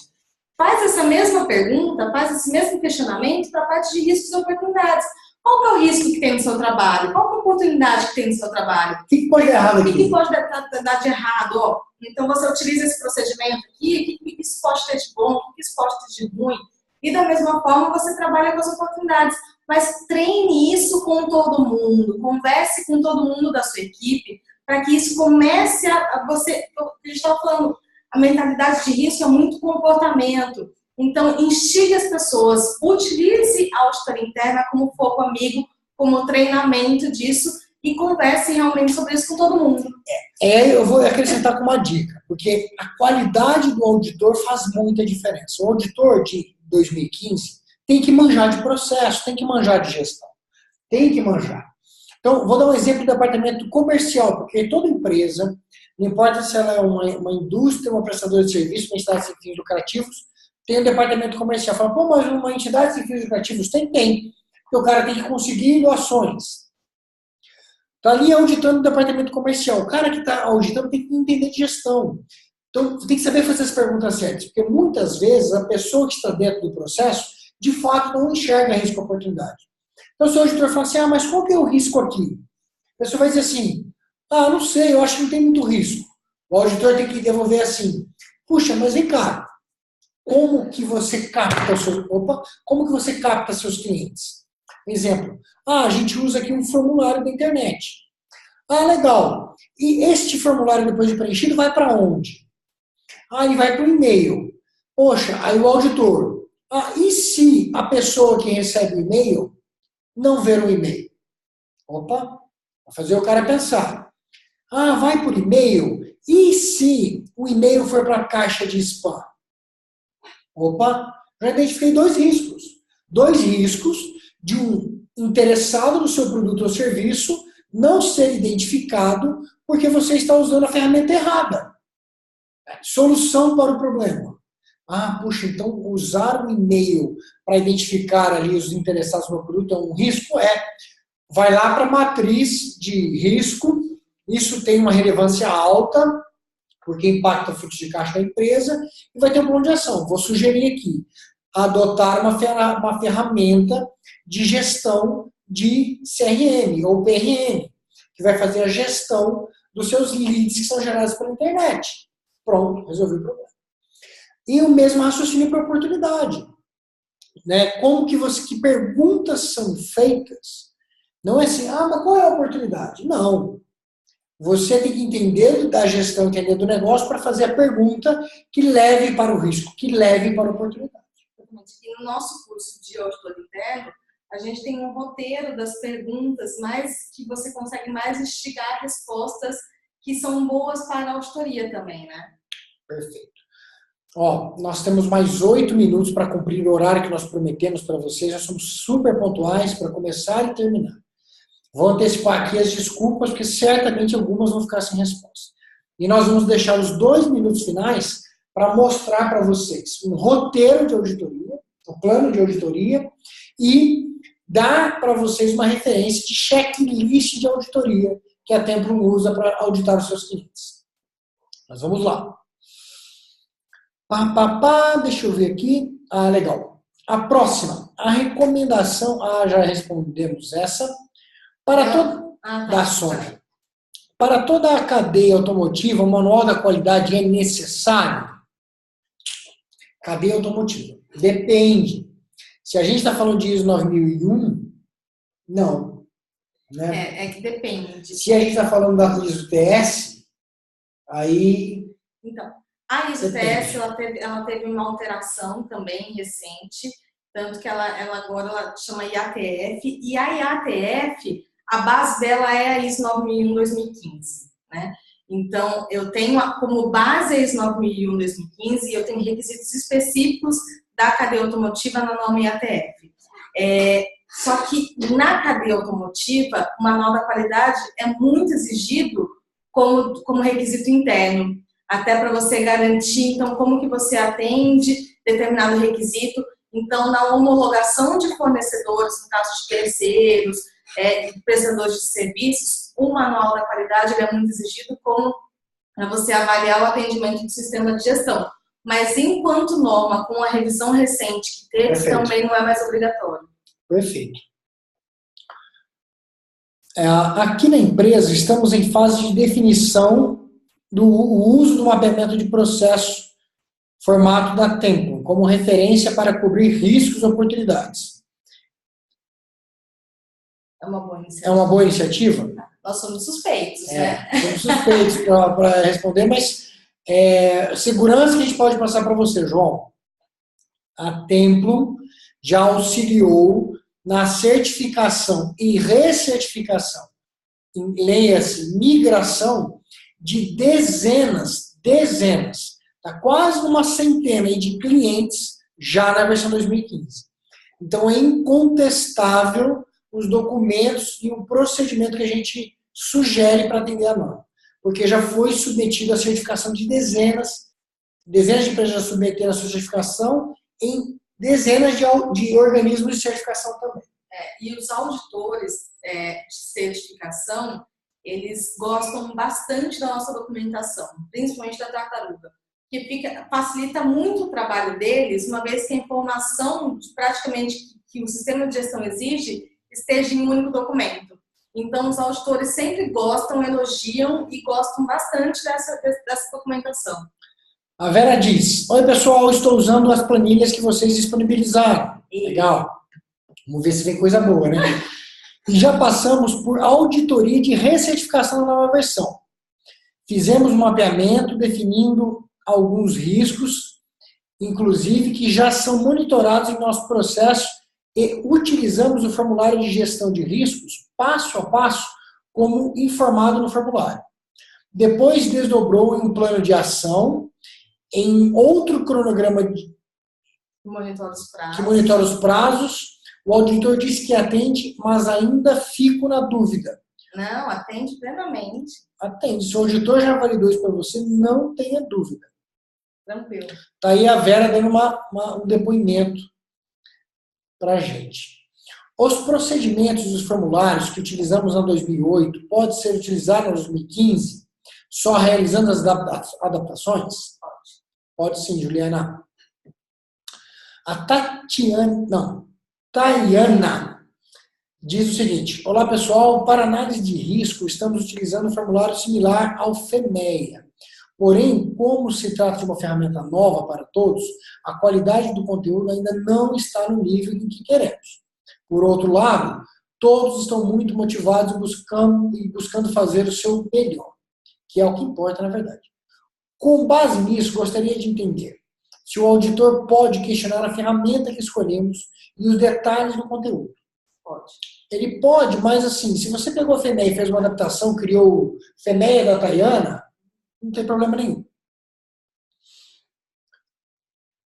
Faz essa mesma pergunta, faz esse mesmo questionamento para a parte de riscos e oportunidades. Qual que é o risco que tem no seu trabalho? Qual que é a oportunidade que tem no seu trabalho? O que pode dar errado aqui? O que pode dar de errado? Ó, então você utiliza esse procedimento aqui, o que isso pode ter de bom, o que isso pode ter de ruim? E da mesma forma você trabalha com as oportunidades. Mas treine isso com todo mundo, converse com todo mundo da sua equipe, para que isso comece a você... A gente estava falando, a mentalidade de risco é muito comportamento. Então, instigue as pessoas, utilize a auditoria interna como foco amigo, como treinamento disso e converse realmente sobre isso com todo mundo. Eu vou acrescentar com uma dica, porque a qualidade do auditor faz muita diferença. O auditor de 2015 tem que manjar de processo, tem que manjar de gestão, tem que manjar. Então, vou dar um exemplo do departamento comercial, porque toda empresa, não importa se ela é uma indústria, uma prestadora de serviço, uma entidade sem fins lucrativos, tem um departamento comercial. Fala, pô, mas uma entidade sem fins lucrativos tem? Tem. Porque o cara tem que conseguir doações. Está ali auditando o departamento comercial. O cara que está auditando tem que entender de gestão. Então, tem que saber fazer as perguntas certas, porque muitas vezes a pessoa que está dentro do processo, de fato, não enxerga risco e oportunidade. Então, se o auditor fala assim, mas qual que é o risco aqui? A pessoa vai dizer assim, não sei, eu acho que não tem muito risco. O auditor tem que devolver assim, puxa, mas vem cá, como que você capta seus clientes? Exemplo, a gente usa aqui um formulário da internet. Legal. E este formulário, depois de preenchido, vai para onde? Ele vai para o e-mail. Poxa, aí o auditor. E se a pessoa que recebe o e-mail não ver o e-mail? Vai fazer o cara pensar. Vai por e-mail? E se o e-mail for para a caixa de spam? Já identifiquei dois riscos. Dois riscos de um interessado no seu produto ou serviço não ser identificado porque você está usando a ferramenta errada. Solução para o problema. Puxa, então usar o e-mail para identificar ali os interessados no produto é um risco? Vai lá para a matriz de risco, isso tem uma relevância alta, porque impacta o fluxo de caixa da empresa, e vai ter um plano de ação. Vou sugerir aqui, adotar uma ferramenta de gestão de CRM ou PRM, que vai fazer a gestão dos seus leads que são gerados pela internet. Pronto, resolvi o problema. E o mesmo raciocínio para a oportunidade. Que perguntas são feitas? Não é assim, mas qual é a oportunidade? Não. Você tem que entender da gestão, entender do negócio para fazer a pergunta que leve para o risco, que leve para a oportunidade. E no nosso curso de auditor interno, a gente tem um roteiro das perguntas que você consegue mais instigar respostas que são boas para a auditoria também, né? Perfeito. Nós temos mais 8 minutos para cumprir o horário que nós prometemos para vocês. Já somos super pontuais para começar e terminar. Vou antecipar aqui as desculpas, porque certamente algumas vão ficar sem resposta. E nós vamos deixar os 2 minutos finais para mostrar para vocês um roteiro de auditoria, um plano de auditoria, e dar para vocês uma referência de checklist de auditoria que a Templum usa para auditar os seus clientes. Mas vamos lá. Deixa eu ver aqui. Legal. A próxima, a recomendação. Já respondemos essa. Da Sônia. Para toda a cadeia automotiva, o manual da qualidade é necessário? Cadeia automotiva. Depende. Se a gente está falando de ISO 9001, não. Né? É que depende. Se a gente está falando da ISO TS, aí... Então, a ISO TS ela teve uma alteração também recente, tanto que ela agora ela chama IATF, e a IATF, a base dela é a ISO 9001-2015, né? Então, eu tenho como base a ISO 9001-2015 e eu tenho requisitos específicos da cadeia automotiva na norma IATF. Só que na cadeia automotiva, o manual da qualidade é muito exigido como requisito interno, até para você garantir, então, como que você atende determinado requisito. Então, na homologação de fornecedores, no caso de terceiros, prestadores de serviços, o manual da qualidade é muito exigido para você avaliar o atendimento do sistema de gestão. Mas, enquanto norma, com a revisão recente que teve, perfeito, também não é mais obrigatório. Perfeito. Aqui na empresa, estamos em fase de definição do uso do mapeamento de processo formato da Templum, como referência para cobrir riscos e oportunidades. É uma boa iniciativa. É uma boa iniciativa? Nós somos suspeitos, né? Somos suspeitos para responder, mas segurança que a gente pode passar para você, João. A Templum já auxiliou na certificação e recertificação, leia-se, migração de dezenas, está quase uma centena de clientes já na versão 2015. Então, é incontestável os documentos e o procedimento que a gente sugere para atender a norma, porque já foi submetido à certificação de dezenas de empresas já submeteram a sua certificação em dezenas de organismos de certificação também. E os auditores de certificação, eles gostam bastante da nossa documentação, principalmente da tartaruga, que facilita muito o trabalho deles, uma vez que a informação praticamente que o sistema de gestão exige esteja em um único documento. Então, os auditores sempre gostam, elogiam e gostam bastante dessa documentação. A Vera diz: oi pessoal, estou usando as planilhas que vocês disponibilizaram. Legal. Vamos ver se vem coisa boa, né? E já passamos por auditoria de recertificação da nova versão. Fizemos um mapeamento definindo alguns riscos, inclusive que já são monitorados em nosso processo, e utilizamos o formulário de gestão de riscos passo a passo, como informado no formulário. Depois desdobrou em um plano de ação, em outro cronograma que monitora os prazos. O auditor disse que atende, mas ainda fico na dúvida. Não, atende plenamente. Atende. Se o auditor já validou isso para você, não tenha dúvida. Tranquilo. Está aí a Vera dando um depoimento para a gente. Os procedimentos e os formulários que utilizamos em 2008 podem ser utilizados em 2015, só realizando as adaptações? Pode sim, Juliana. A Tayana diz o seguinte: olá pessoal, para análise de risco estamos utilizando um formulário similar ao FEMEA. Porém, como se trata de uma ferramenta nova para todos, a qualidade do conteúdo ainda não está no nível em que queremos. Por outro lado, todos estão muito motivados e buscando fazer o seu melhor, que é o que importa na verdade. Com base nisso, gostaria de entender se o auditor pode questionar a ferramenta que escolhemos e os detalhes do conteúdo. Pode. Ele pode, mas assim, se você pegou a FEMEA e fez uma adaptação, criou FEMEA da Tayana, não tem problema nenhum.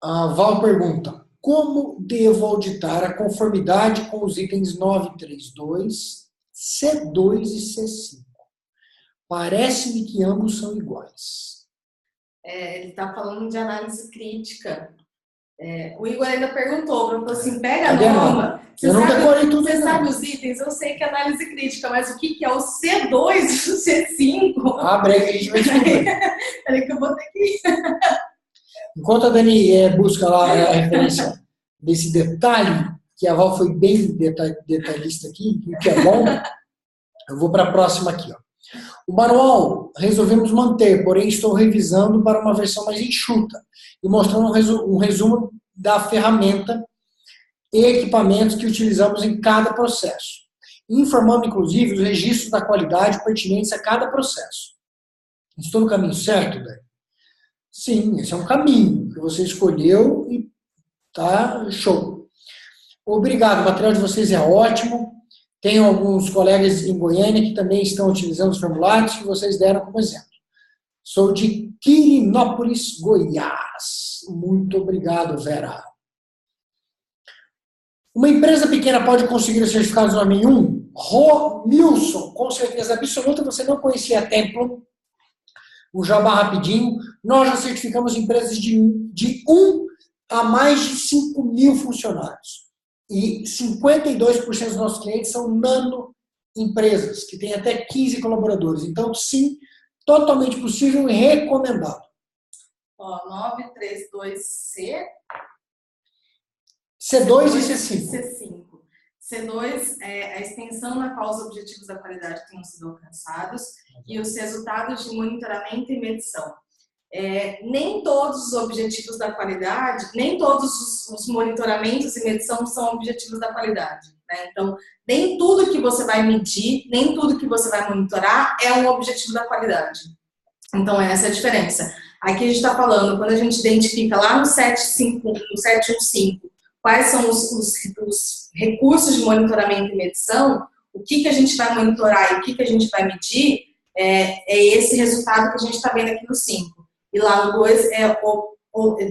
A Val pergunta: como devo auditar a conformidade com os itens 932, C2 e C5? Parece-me que ambos são iguais. Ele está falando de análise crítica. O Igor ainda perguntou, falou assim, pega a norma. Eu não decorei tudo. Você sabe os itens? Eu sei que é análise crítica, mas o que é o C2 e o C5? Abre aí que a gente vai descobrir. Peraí que eu vou ter que ir. Enquanto a Dani busca lá a referência desse detalhe, que a Val foi bem detalhista aqui, o que é bom, eu vou para a próxima aqui. Ó. O manual resolvemos manter, porém estou revisando para uma versão mais enxuta e mostrando um resumo da ferramenta e equipamentos que utilizamos em cada processo, informando inclusive os registros da qualidade pertinentes a cada processo. Estou no caminho certo, Dani? Sim, esse é um caminho que você escolheu e tá show. Obrigado, o material de vocês é ótimo. Tenho alguns colegas em Goiânia que também estão utilizando os formulários que vocês deram como exemplo. Sou de Quirinópolis, Goiás. Muito obrigado, Vera. Uma empresa pequena pode conseguir os certificados norma 1? Romilson, com certeza absoluta, você não conhecia a Templo. O jabá rapidinho. Nós já certificamos empresas de 1 a mais de 5.000 funcionários. E 52% dos nossos clientes são nano empresas, que têm até 15 colaboradores. Então, sim, totalmente possível e recomendado. 932C. C2 e C5. C5. C2 é a extensão na qual os objetivos da qualidade tenham sido alcançados e os resultados de monitoramento e medição. Nem todos os objetivos da qualidade, nem todos os monitoramentos e medição são objetivos da qualidade. Né? Então, nem tudo que você vai medir, nem tudo que você vai monitorar é um objetivo da qualidade. Então, essa é a diferença. Aqui a gente está falando, quando a gente identifica lá no 715, quais são os recursos de monitoramento e medição, o que a gente vai monitorar e o que a gente vai medir, é esse resultado que a gente está vendo aqui no 5. E lá no 2 é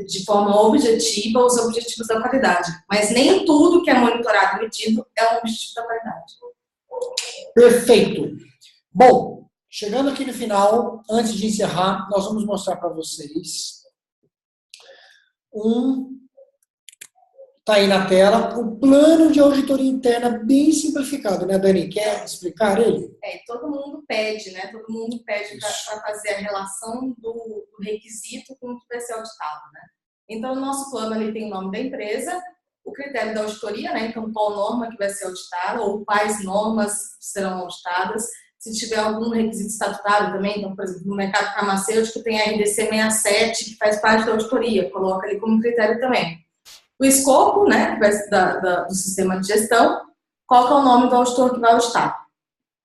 de forma objetiva os objetivos da qualidade. Mas nem tudo que é monitorado e medido é um objetivo da qualidade. Perfeito. Bom, chegando aqui no final, antes de encerrar, nós vamos mostrar para vocês tá aí na tela, o plano de auditoria interna bem simplificado, né, Dani? Quer explicar ele? Todo mundo pede, né? Todo mundo pede para fazer a relação do requisito com o que vai ser auditado, né? Então, o nosso plano ali tem o nome da empresa, o critério da auditoria, né? Então, qual norma que vai ser auditada ou quais normas serão auditadas. Se tiver algum requisito estatutário também, então, por exemplo, no mercado farmacêutico tem a RDC 67, que faz parte da auditoria, coloca ali como critério também. O escopo, né, do sistema de gestão, qual que é o nome do auditor que vai auditar.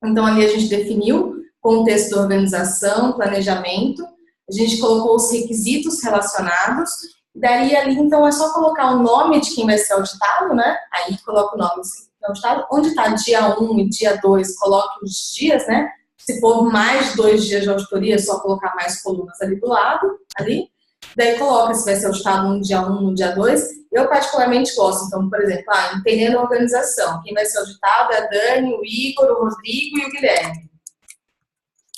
Então, ali a gente definiu contexto da organização, planejamento, a gente colocou os requisitos relacionados, daí ali, então, é só colocar o nome de quem vai ser auditado, né, aí coloca o nome do auditado, onde está dia 1 e dia 2, coloque os dias, né, se for mais de 2 dias de auditoria, é só colocar mais colunas ali do lado, ali. Daí coloca se vai ser auditado no dia 1, no dia 2. Eu particularmente gosto, então, por exemplo, entendendo a organização. Quem vai ser auditado é a Dani, o Igor, o Rodrigo e o Guilherme.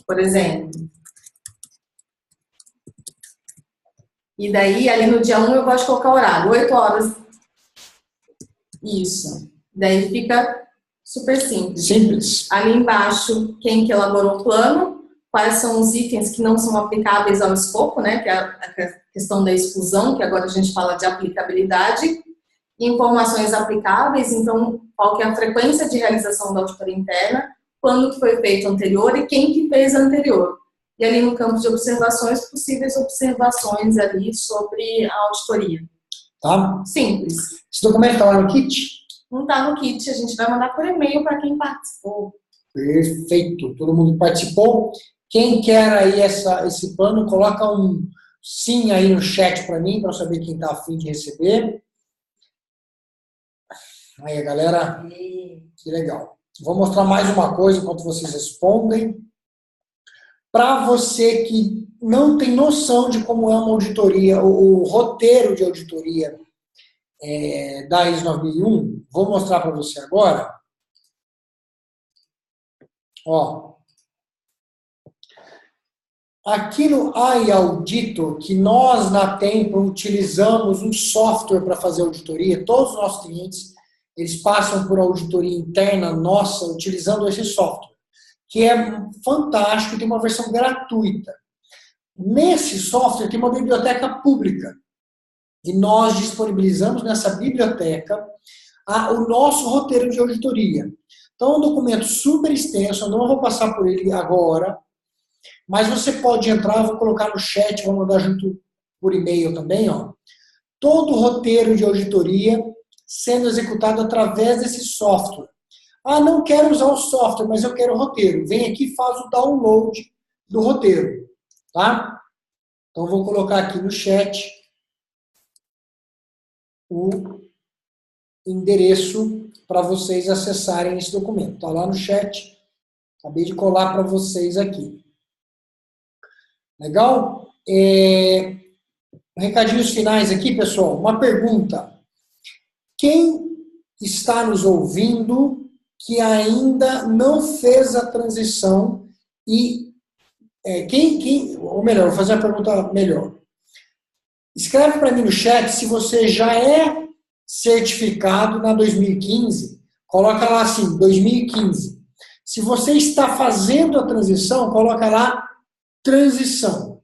Por exemplo. E daí, ali no dia 1, eu gosto de colocar o horário. 8 horas. Isso. Daí fica super simples. Simples. Ali embaixo, quem que elaborou o plano, quais são os itens que não são aplicáveis ao escopo, né, que é a questão da exclusão, que agora a gente fala de aplicabilidade, informações aplicáveis, então, qual que é a frequência de realização da auditoria interna, quando que foi feito anterior e quem que fez anterior. E ali no campo de observações, possíveis observações ali sobre a auditoria. Tá? Simples. Esse documento está lá no kit? Não está no kit, a gente vai mandar por e-mail para quem participou. Perfeito. Todo mundo participou. Quem quer aí esse plano, coloca um sim aí no chat para mim, para saber quem está a fim de receber. Aí, galera, que legal. Vou mostrar mais uma coisa enquanto vocês respondem. Para você que não tem noção de como é uma auditoria, o roteiro de auditoria da ISO 9001, vou mostrar para você agora. Ó. Aqui no iAuditor, que nós na Tempo utilizamos um software para fazer auditoria, todos os nossos clientes, eles passam por auditoria interna nossa utilizando esse software, que é fantástico e tem uma versão gratuita. Nesse software tem uma biblioteca pública e nós disponibilizamos nessa biblioteca o nosso roteiro de auditoria. Então é um documento super extenso, eu não vou passar por ele agora, mas você pode entrar, vou colocar no chat, vou mandar junto por e-mail também, ó. Todo o roteiro de auditoria sendo executado através desse software. Não quero usar o software, mas eu quero o roteiro. Vem aqui e faz o download do roteiro, tá? Então, vou colocar aqui no chat o endereço para vocês acessarem esse documento. Está lá no chat. Acabei de colar para vocês aqui. Legal? Recadinhos finais aqui, pessoal. Uma pergunta. Quem está nos ouvindo que ainda não fez a transição e ou melhor, vou fazer uma pergunta melhor. Escreve para mim no chat se você já é certificado na 2015, coloca lá assim, 2015. Se você está fazendo a transição, coloca lá transição.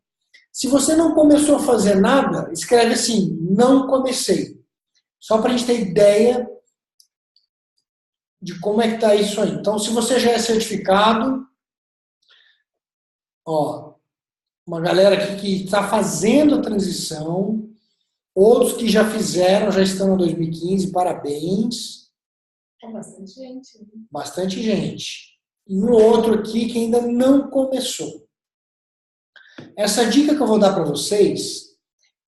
Se você não começou a fazer nada, escreve assim, não comecei. Só para a gente ter ideia de como é que está isso aí. Então, se você já é certificado, ó, uma galera aqui que está fazendo a transição, outros que já fizeram, já estão em 2015, parabéns. É bastante gente. Bastante gente. E um outro aqui que ainda não começou. Essa dica que eu vou dar para vocês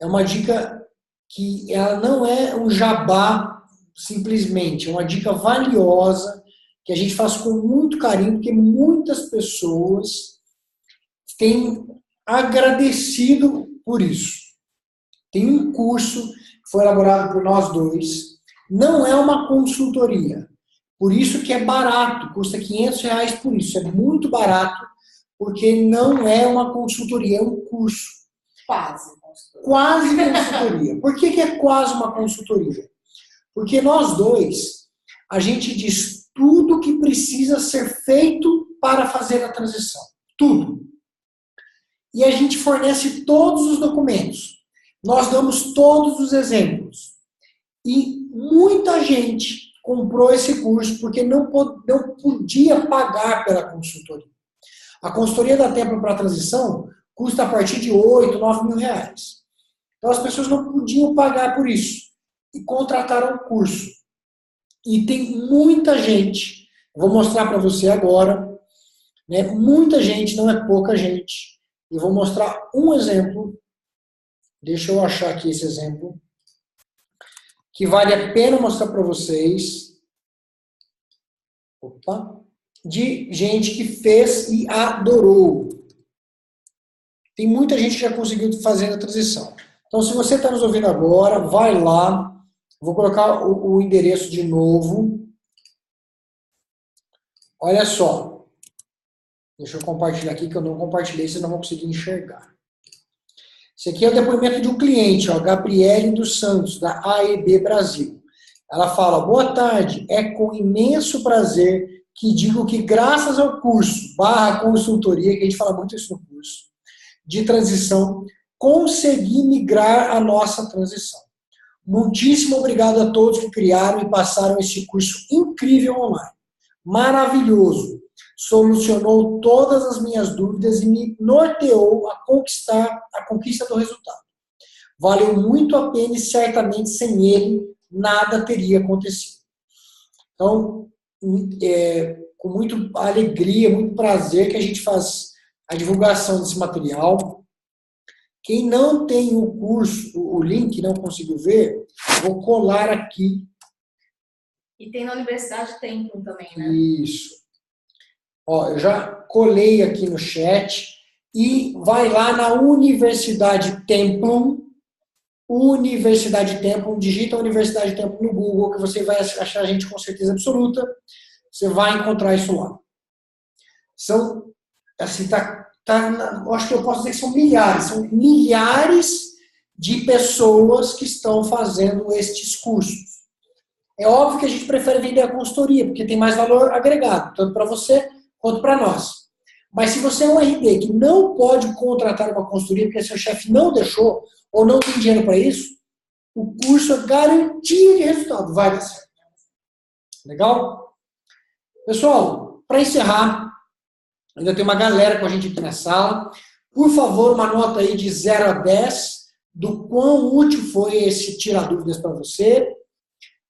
é uma dica que ela não é um jabá simplesmente, é uma dica valiosa que a gente faz com muito carinho, porque muitas pessoas têm agradecido por isso. Tem um curso que foi elaborado por nós dois. Não é uma consultoria. Por isso que é barato, custa R$500 por isso. É muito barato, porque não é uma consultoria, é um curso. Quase consultoria. Quase consultoria. Por que é quase uma consultoria? Porque nós dois, a gente diz tudo que precisa ser feito para fazer a transição. Tudo. E a gente fornece todos os documentos. Nós damos todos os exemplos. E muita gente comprou esse curso porque não podia pagar pela consultoria. A consultoria da Templo para a transição custa a partir de 8, 9 mil reais. Então as pessoas não podiam pagar por isso. E contrataram o curso. E tem muita gente, vou mostrar para você agora, né? Muita gente, não é pouca gente. E vou mostrar um exemplo. Deixa eu achar aqui esse exemplo. Que vale a pena mostrar para vocês. Opa. De gente que fez e adorou. Tem muita gente que já conseguiu fazer a transição. Então, se você está nos ouvindo agora, vai lá. Vou colocar o endereço de novo. Olha só. Deixa eu compartilhar aqui, que eu não compartilhei, vocês não vão conseguir enxergar. Esse aqui é o depoimento de um cliente, ó, Gabriele dos Santos, da AEB Brasil. Ela fala: boa tarde, é com imenso prazer que digo que graças ao curso /consultoria, que a gente fala muito isso no curso, de transição, consegui migrar a nossa transição. Muitíssimo obrigado a todos que criaram e passaram este curso incrível online. Maravilhoso. Solucionou todas as minhas dúvidas e me norteou a conquista do resultado. Valeu muito a pena e certamente sem ele nada teria acontecido. Então, com muita alegria, muito prazer que a gente faz a divulgação desse material. Quem não tem o curso, o link, não conseguiu ver, vou colar aqui. E tem na Universidade Templum também, né? Isso. Ó, eu já colei aqui no chat e vai lá na Universidade Templum, digita Universidade Templum no Google, que você vai achar a gente com certeza absoluta, você vai encontrar isso lá. São, assim, acho que eu posso dizer que são milhares de pessoas que estão fazendo estes cursos. É óbvio que a gente prefere vender a consultoria, porque tem mais valor agregado, tanto para você quanto para nós. Mas se você é um RD que não pode contratar uma consultoria porque seu chefe não deixou ou não tem dinheiro para isso, o curso é garantia de resultado. Vai dar certo. Legal? Pessoal, para encerrar, ainda tem uma galera com a gente aqui na sala. Por favor, uma nota aí de 0 a 10 do quão útil foi esse tirar dúvidas para você.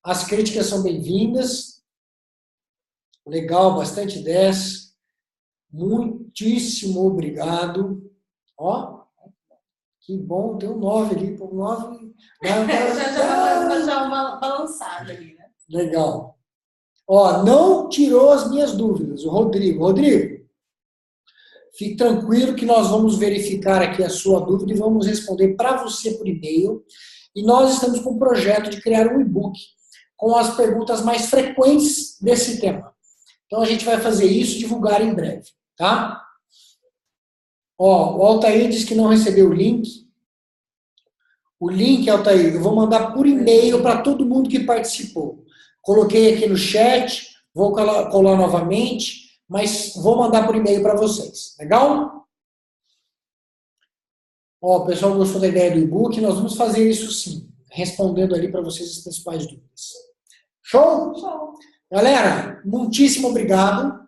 As críticas são bem-vindas. Legal, bastante 10. Muitíssimo obrigado. Ó, que bom, tem um 9 ali. Um 9. Já uma balançada ali, né? Legal. Ó, não tirou as minhas dúvidas. O Rodrigo. Rodrigo, fique tranquilo que nós vamos verificar aqui a sua dúvida e vamos responder para você por e-mail. E nós estamos com um projeto de criar um e-book com as perguntas mais frequentes desse tema. Então a gente vai fazer isso e divulgar em breve, tá? Ó, o Altair disse que não recebeu o link. O link, Altair, eu vou mandar por e-mail para todo mundo que participou. Coloquei aqui no chat, vou colar novamente, mas vou mandar por e-mail para vocês. Legal? Ó, o pessoal gostou da ideia do e-book, nós vamos fazer isso sim, respondendo ali para vocês as principais dúvidas. Show? Show. Galera, muitíssimo obrigado.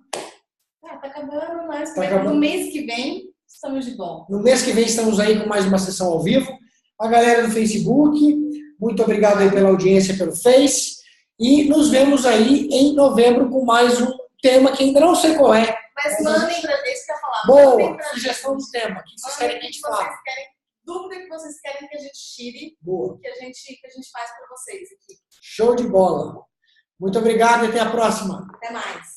Tá acabando, mas acabando. No mês que vem estamos de volta. No mês que vem estamos aí com mais uma sessão ao vivo. A galera do Facebook, muito obrigado aí pela audiência pelo Face. E nos vemos aí em novembro com mais um tema que ainda não sei qual é. Mas mandem para gente que eu falar. Boa, sugestão do tema. O que vocês querem que a gente fale? Dúvida que vocês querem que a gente tire. Boa. Que a gente faz para vocês aqui. Show de bola. Muito obrigado e até a próxima. Até mais.